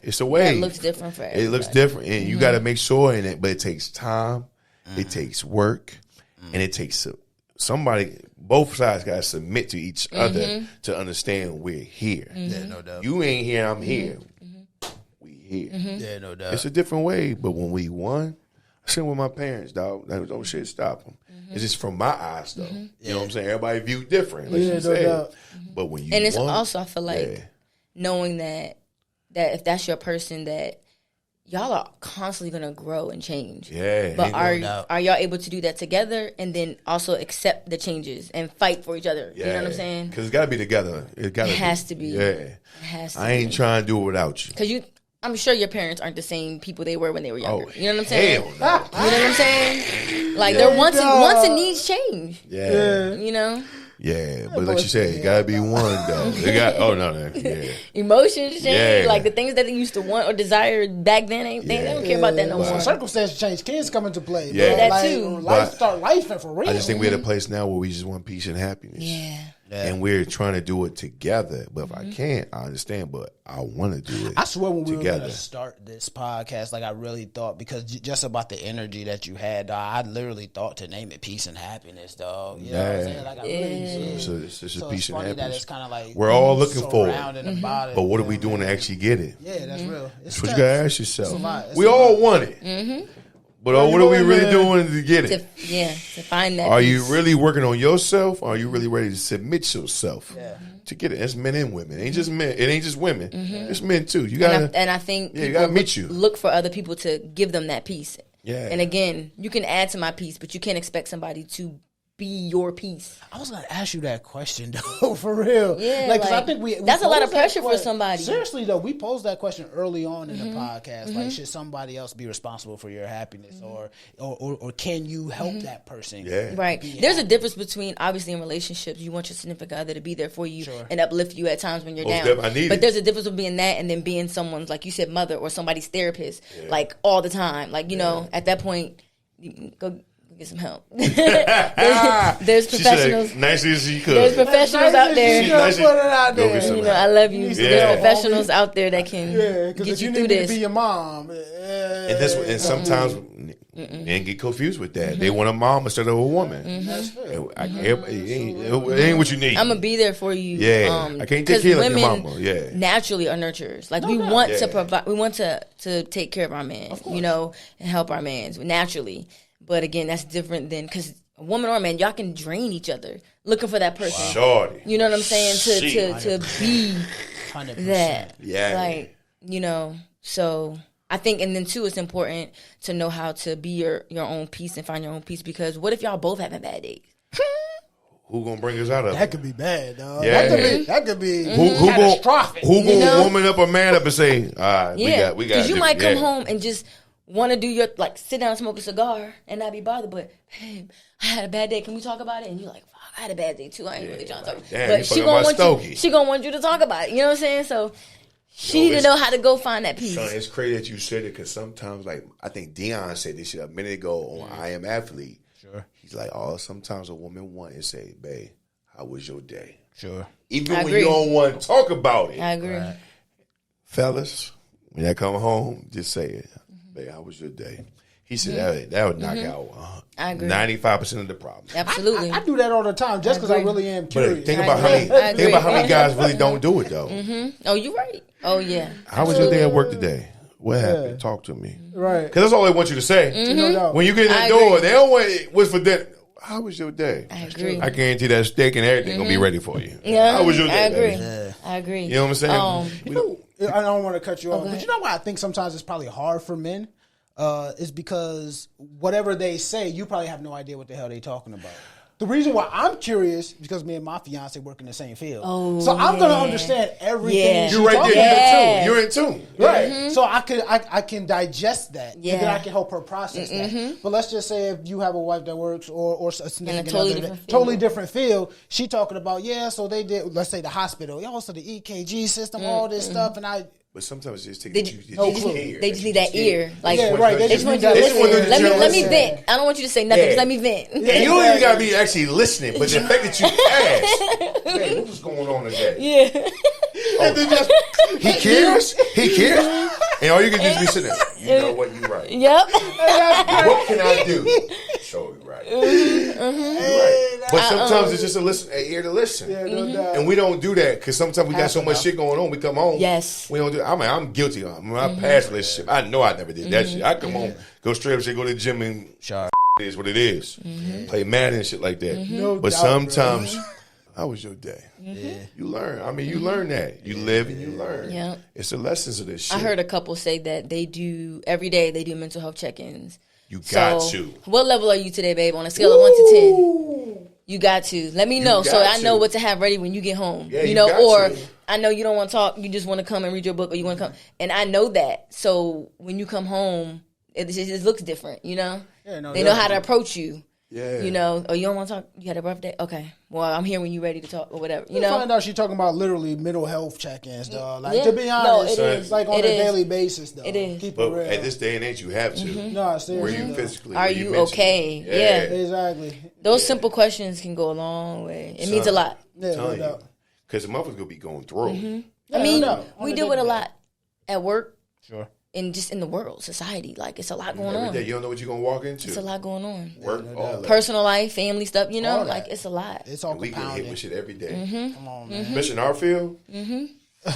it's a way. It looks different for everybody. It looks different, and you got to make sure in it, but it takes time. It takes work, and it takes somebody. Both sides got to submit to each other to understand we're here. Yeah, no doubt. You ain't here, I'm here. We here. Yeah, no doubt. It's a different way, but when we won, I seen with my parents, dog. Don't shit stop them. It's just from my eyes, though. You know what I'm saying? Everybody view different. Like you said. But when you and it's won, also, I feel like knowing that if that's your person, that y'all are constantly gonna grow and change. Yeah. But are y'all able to do that together and then also accept the changes and fight for each other? Yeah. You know what I'm saying? Because it's got to be together. It has to be. Yeah. It has to I ain't trying to do it without you. Because I'm sure your parents aren't the same people they were when they were younger. Oh, you know what I'm saying? Hell no. You know what I'm saying? Like their wants and needs change. Yeah. You know? Yeah, but like you said, it gotta be one though. It got emotions change. Yeah. Like the things that they used to want or desire back then, they don't care about that no more. Circumstances change. Kids come into play. Yeah, that like, too. Life and for real. I just think we're at a place now where we just want peace and happiness. Yeah. And we're trying to do it together. But if I can't, I understand. But I want to do it. I swear when we were together. going to start this podcast, like I really thought, because just about the energy that you had, dog, I literally thought to name it peace and happiness, dog. You know what I'm saying? Like I really It's just peace and happiness. That it's kind of like we're all looking for it. About it. But what are we doing to actually get it? Yeah, that's real. That's what you gotta ask yourself. We all want it. But what are we really doing to get it? To find that. Are you really working on yourself? Or are you really ready to submit yourself to get it? It's men and women. It ain't just men. It ain't just women. It's men too. You gotta. And I think you gotta meet you. Look for other people to give them that peace. Yeah. And again, you can add to my peace, but you can't expect somebody to be your piece. I was gonna ask you that question though, for real. Yeah, like, 'cause I think we that's a lot of pressure for somebody. Seriously though, we posed that question early on in the podcast. Like, should somebody else be responsible for your happiness, or can you help that person? Yeah, right. There's a difference between, obviously, in relationships, you want your significant other to be there for you and uplift you at times when you're down. But there's a difference with being that and then being someone's, like you said, mother or somebody's therapist, like all the time. Like, you know, at that point, go get some help. there's professionals. Nicely as she could. There's professionals out there. You know, I love you. There's professionals out there that can get you through this. To be your mom. And sometimes men get confused with that. They want a mom instead of a woman. That's fair. It ain't what you need. I'm gonna be there for you. Yeah, I can't take care of your mama. Yeah, naturally are nurturers. Like we want to provide. We want to take care of our man. You know, and help our mans naturally. But again, that's different than, because a woman or a man, y'all can drain each other looking for that person. Shorty. You know what I'm saying? To be 100%. that. Yeah. Like, you know, so I think, and then too, it's important to know how to be your own peace and find your own peace, because what if y'all both having bad days? Who gonna bring us out of it? That could be bad, dog. Yeah. That could be who catastrophic. Who gonna woman up or man up and say, all right, we got because you might come home and just want to do your, like, sit down and smoke a cigar and not be bothered, but babe, I had a bad day. Can we talk about it? And you're like, fuck, I had a bad day too. I ain't really trying to talk. But she gonna want you to talk about it. You know what I'm saying? So she need to know how to go find that peace. Son, it's crazy that you said it, because sometimes, like, I think Dion said this shit a minute ago on I Am Athlete. Sure. He's like, sometimes a woman want to say, babe, how was your day? Sure. Even when you don't want to talk about it. I agree. Right. Fellas, when y'all come home, just say it. Babe, how was your day? He said that would knock out 95% of the problem. Absolutely. I do that all the time just because I really am curious. But think about how many guys really don't do it, though. Oh, you're right. Oh, yeah. How was your day at work today? What happened? Talk to me. Right. Because that's all they want you to say. No. When you get in that door, they don't want what's for dinner. How was your day? I agree. I guarantee that steak and everything gonna be ready for you. Yeah, how was your day? I agree. I agree. You know what I'm saying? I don't want to cut you off, but you know why I think sometimes it's probably hard for men? Is because whatever they say, you probably have no idea what the hell they talking about. The reason why I'm curious is because me and my fiance work in the same field. So I'm going to understand everything. You're right there. You're in tune. Right. So I can digest that. And then I can help her process that. But let's just say if you have a wife that works or a significant other, totally different field, she talking about, so they did, let's say the hospital, so the EKG system, all this stuff, and But sometimes it just takes they just need that ear. Like, right. They just want you to listen. Let me vent. I don't want you to say nothing. Just let me vent. And you don't even gotta be actually listening, but the fact that you ask, hey, what's going on today? Yeah. And then just he cares. And all you can do is be sitting there. You know what? You're right. Yep. What can I do? Show you right. You're right. But sometimes it's just an ear to listen. Yeah, no doubt. And we don't do that because sometimes we got so much shit going on. We come home. Yes. We don't do. I'm guilty. My past relationship. I know I never did that shit. I come home, go straight up, go to the gym, and it is what it is. Play Madden and shit like that. No but doubt, sometimes. How was your day? Yeah. You learn. I mean, you learn that. You live and you learn. Yeah. It's the lessons of this shit. I heard a couple say that they do, every day they do mental health check-ins. You got to. What level are you today, babe? On a scale of 1 to 10. You got to. Let me know so I know what to have ready when you get home. Yeah, you know, or I know you don't want to talk. You just want to come and read your book, or you want to come. And I know that. So when you come home, it just looks different, you know? Yeah, no, they know how to approach you. Yeah. You know, you don't want to talk? You had a birthday? Okay. Well, I'm here when you're ready to talk or whatever. You know? Find out she's talking about literally mental health check-ins, dog. Like, to be honest, it's like on a daily basis, though. It is. Keep but it real. At this day and age, you have to. No, seriously. Where you physically? Are you okay? Yeah. Exactly. Those simple questions can go a long way. It means a lot. Yeah, no doubt. Because the motherfuckers going to be going through. I mean, we deal with a lot at work. Sure. And just in the world, society, like it's a lot going on. Day, you don't know what you're gonna walk into. It's a lot going on. Work, all that. Personal life, family stuff. You know, like it's a lot. It's all we get hit with shit every day. Come on, man. Especially in our field.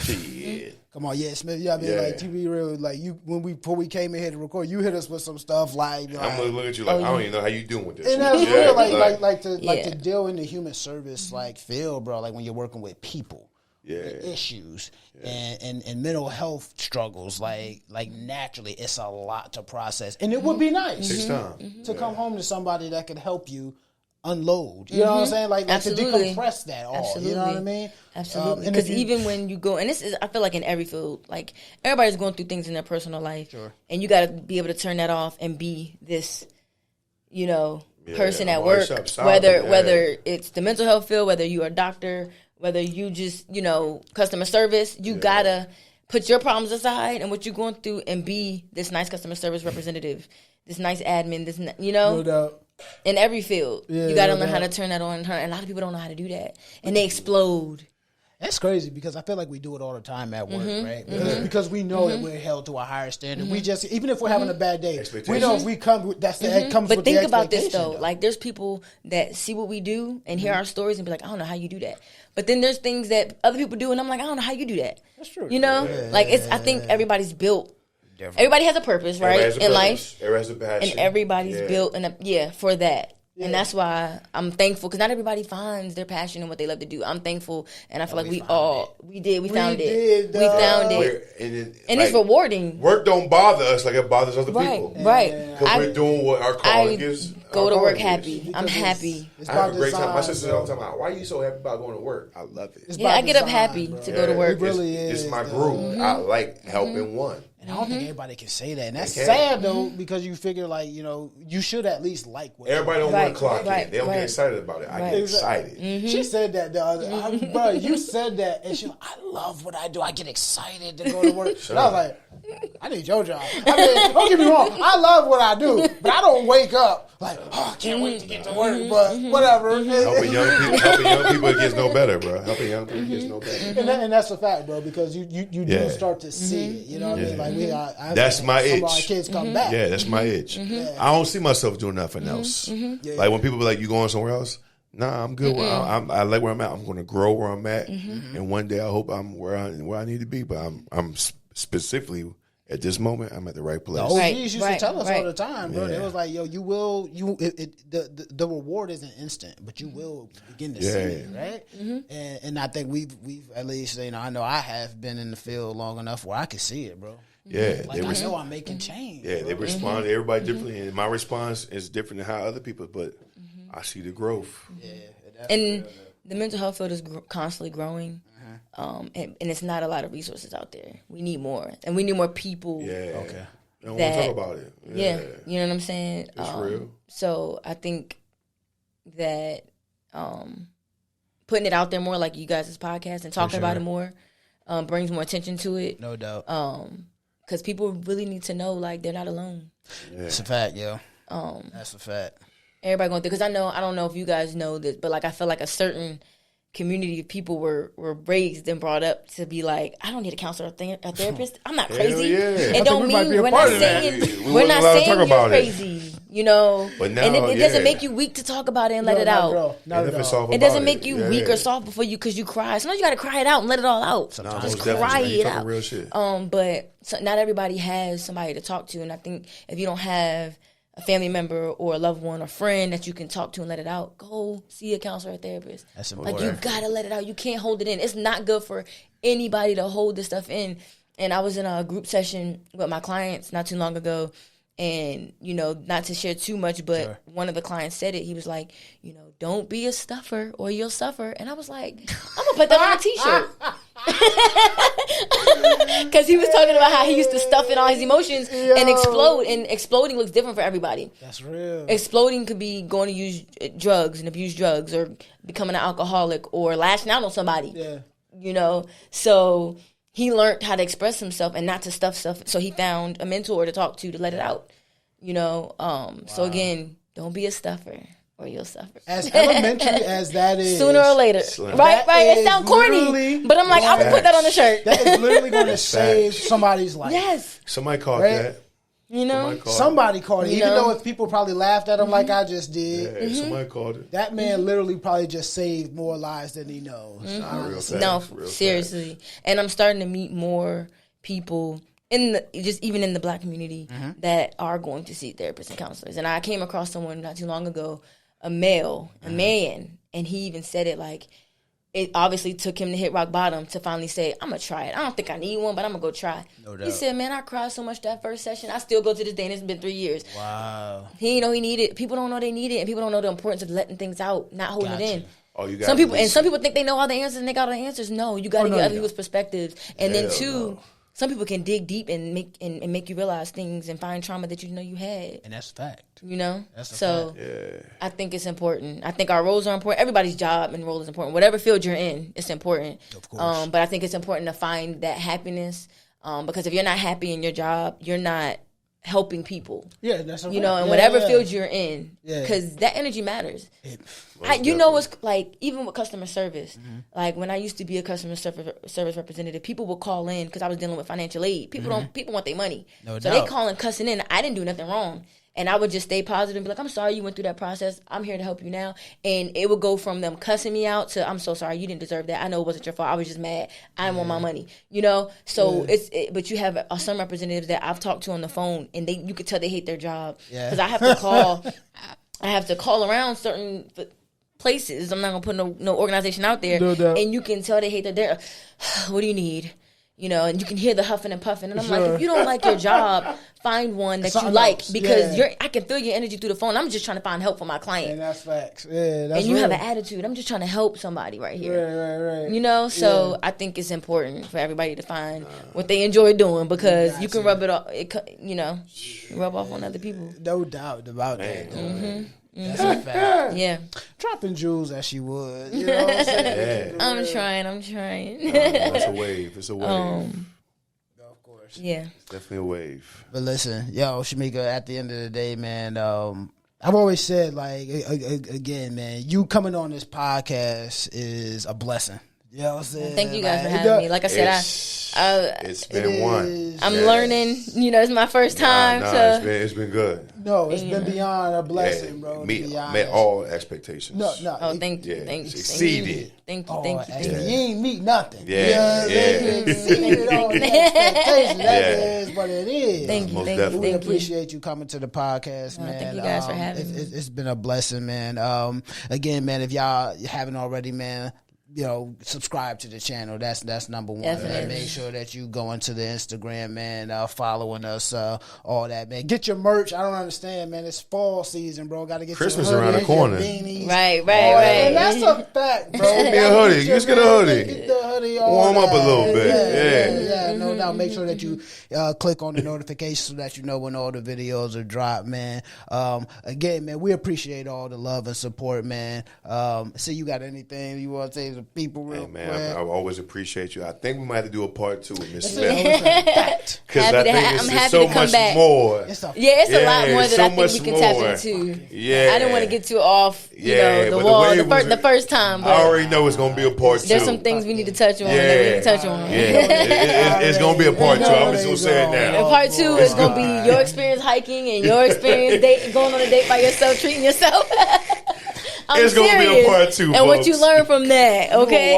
Shit. Come on, Smith. You know what I mean? Like, to be real, like you before we came in here to record, you hit us with some stuff like I'm gonna look at you like I don't even know how you doing with this. And that's real, like to deal in the human service like field, bro. Like when you're working with people. Issues and mental health struggles, like naturally, it's a lot to process, and it would be nice to come home to somebody that could help you unload. You know what I'm saying? Like to decompress that all. Absolutely. You know what I mean? Absolutely. Because even when you go, and this is, I feel like in every field, like everybody's going through things in their personal life, and you got to be able to turn that off and be this, person at work. Whether it's the mental health field, whether you are a doctor, whether you just customer service, you gotta put your problems aside and what you're going through and be this nice customer service representative, this nice admin, No doubt. In every field, you got to learn how to turn that on. And a lot of people don't know how to do that, and they explode. That's crazy because I feel like we do it all the time at work, right? Because we know that we're held to a higher standard. We just, even if we're having a bad day, we know if we come, that comes with But the think about this expectation, though. Like there's people that see what we do and hear our stories and be like, I don't know how you do that. But then there's things that other people do and I'm like, I don't know how you do that. That's true. I think everybody's built. Everybody has a purpose, right? In life. Everybody has a passion. And everybody's built for that. Yeah. And that's why I'm thankful because not everybody finds their passion and what they love to do. I'm thankful, and I feel like we found it. We found it, and it's rewarding. Work don't bother us like it bothers other people, right? Because we're doing what our calling gives. Go to work happy. I'm happy. I have a great time. My sister's all the time. Why are you so happy about going to work? I love it. I get up happy to go to work. It really is. It's my groove. I like helping one. And I don't think everybody can say that. And that's sad, though, because you figure, you should at least like what everybody don't want to clock in. They don't get excited about it. I get excited. She said that the other bro, you said that, and she was like, I love what I do. I get excited to go to work. And I was like, I need your job. I mean, don't get me wrong. I love what I do, but I don't wake up like, I can't wait to get to work, but whatever. Helping young people, it gets no better, bro. Helping young people gets no better. And that's a fact, bro, because you do start to see it. You know what I mean? Like, that's my itch. Some of our kids come back. Yeah, that's my itch. I don't see myself doing nothing else. Like when people be like, "You going somewhere else?" Nah, I'm good. I like where I'm at. I'm going to grow where I'm at, and one day I hope I'm where I need to be. But I'm specifically at this moment, I'm at the right place. The OGs used to tell us all the time, bro. It was like, yo, the reward isn't instant, but you will begin to see it, right? And I think we've at least, I know I have been in the field long enough where I can see it, bro. Yeah, like I know I'm making change. Yeah, they respond to everybody differently, and my response is different than how other people. But I see the growth. Yeah, and the mental health field is constantly growing. And it's not a lot of resources out there. We need more, and we need more people. Yeah, okay. I don't want to talk about it. Yeah, you know what I'm saying. It's real. So I think that putting it out there more, like you guys' podcast, and talking about it more, brings more attention to it. No doubt. Because people really need to know, like, they're not alone. Yeah. That's a fact, yo. That's a fact. Everybody going through, because I don't know if you guys know this, but like I feel like a certain community of people were raised and brought up to be like, I don't need a counselor or a therapist. I'm not crazy. Yeah. It don't mean we're not saying you're crazy, But now, and it doesn't make you weak to talk about it and let it out. It doesn't make you weak or soft because you cry. Sometimes you got to cry it out and let it all out. Just cry it out. Real shit. But not everybody has somebody to talk to, and I think if you don't have a family member or a loved one or friend that you can talk to and let it out, go see a counselor or therapist. That's important. Like, you gotta let it out. You can't hold it in. It's not good for anybody to hold this stuff in. And I was in a group session with my clients not too long ago, and, not to share too much, but one of the clients said it. He was like, don't be a stuffer or you'll suffer. And I was like, I'm gonna put that on a t-shirt. Because he was talking about how he used to stuff in all his emotions and explode, and exploding looks different for everybody. That's real. Exploding could be going to use drugs and abuse drugs, or becoming an alcoholic, or lashing out on somebody. Yeah. So he learned how to express himself and not to stuff stuff. So he found a mentor to talk to let it out. So again, don't be a stuffer or you'll suffer. As elementary as that is, sooner or later, right? It sounds corny, but I'm like, I'm gonna put that on the shirt. That is literally going to save somebody's life. Yes, somebody caught that. Somebody caught it. Even though if people probably laughed at him like I just did. Yeah, somebody caught it. That man literally probably just saved more lives than he knows. Seriously. And I'm starting to meet more people even in the Black community that are going to see therapists and counselors. And I came across someone not too long ago, a man, and he even said it like, it obviously took him to hit rock bottom to finally say, I'm going to try it. I don't think I need one, but I'm going to go try. No doubt. He said, man, I cried so much that first session. I still go to this day, and it's been 3 years. Wow. He didn't know he needed it. People don't know they need it, and people don't know the importance of letting things out, not holding it in. Oh, you got some people think they know all the answers and they got all the answers. No, you got to get other people's perspectives. And then two, some people can dig deep and make you realize things and find trauma that you know you had. And that's a fact. You know? That's a so fact. I think it's important. I think our roles are important. Everybody's job and role is important. Whatever field you're in, it's important. Of course. But I think it's important to find that happiness because if you're not happy in your job, you're not helping people. Yeah, that's you know, in whatever field you're in, because that energy matters. It's like even with customer service. Like when I used to be a customer service representative, people would call in because I was dealing with financial aid. People want their money, so they call and cussing in. I didn't do nothing wrong. And I would just stay positive and be like, I'm sorry you went through that process. I'm here to help you now. And it would go from them cussing me out to, I'm so sorry, you didn't deserve that. I know it wasn't your fault. I was just mad. I didn't want my money. You know? So but you have some representatives that I've talked to on the phone and you could tell they hate their job. Because I have to call around certain places. I'm not going to put no organization out there. No. And you can tell they hate their, what do you need? You know, and you can hear the huffing and puffing. And I'm like, if you don't like your job, find one that you like. Because I can feel your energy through the phone. I'm just trying to find help for my client. And that's facts. Yeah, that's and you have an attitude. I'm just trying to help somebody right here. Right. You know, so I think it's important for everybody to find what they enjoy doing because you can rub it off, rub off on other people. No doubt about that. That's a fact. Yeah. Dropping jewels as she would. You know what I'm saying? I'm trying. That's a wave. It's a wave. Of course. Yeah. It's definitely a wave. But listen, Shameka, at the end of the day, man, I've always said, like, again, man, you coming on this podcast is a blessing. You know what I'm saying? Thank you guys for having me. Like I said, it's been one. I'm learning. You know, it's my first time. It's been good. No, it's been beyond a blessing, bro. Met all expectations. No. Oh, thank you. Exceeded. Thank you. You ain't meet nothing. Yeah. Exceeded all the expectations. That is what it is. Thank you. We appreciate you coming to the podcast, man. Thank you guys for having me. It's been a blessing, man. Again, man, if y'all haven't already, man, subscribe to the channel. That's number one. Man. Make sure that you go into the Instagram, man, following us, all that, man. Get your merch. I don't understand, man. It's fall season, bro. Got to get Christmas your around the corner. Right. And that's a fact, bro. Get me a hoodie. Just get a hoodie. Get the hoodie. Warm up a little bit. Yeah. No doubt. Make sure that you click on the notification so that you know when all the videos are dropped, man. Again, man, we appreciate all the love and support, man. See, you got anything you want to say to people real quick? Man, I always appreciate you. I think we might have to do a part 2 with Miss Smith. Because I think it's so much more. It's a lot more that I think we can tap into. Yeah. I didn't want to get too off, the wall the first time. But I already know it's going to be a part 2. There's some things we need to touch on that we need to touch on. It's going to be a part 2. I'm just going to say it now. And part 2 is going to be your experience hiking and your experience going on a date by yourself, treating yourself. It's going to be a part 2, and folks. what you learn from that, okay?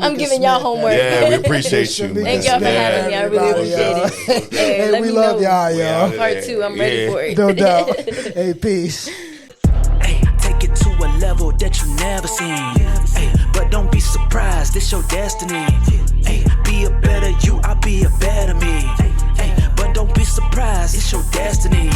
I'm giving y'all homework. Yeah, we appreciate you. Thank y'all for having me. I really appreciate it. Hey, we love y'all, y'all. Part 2, I'm ready for it. No doubt. Hey, peace. Hey, take it to a level that you never seen. Hey, but don't be surprised, this your destiny. Hey, be a better you, I'll be a better me. Hey, but don't be surprised, it's your destiny.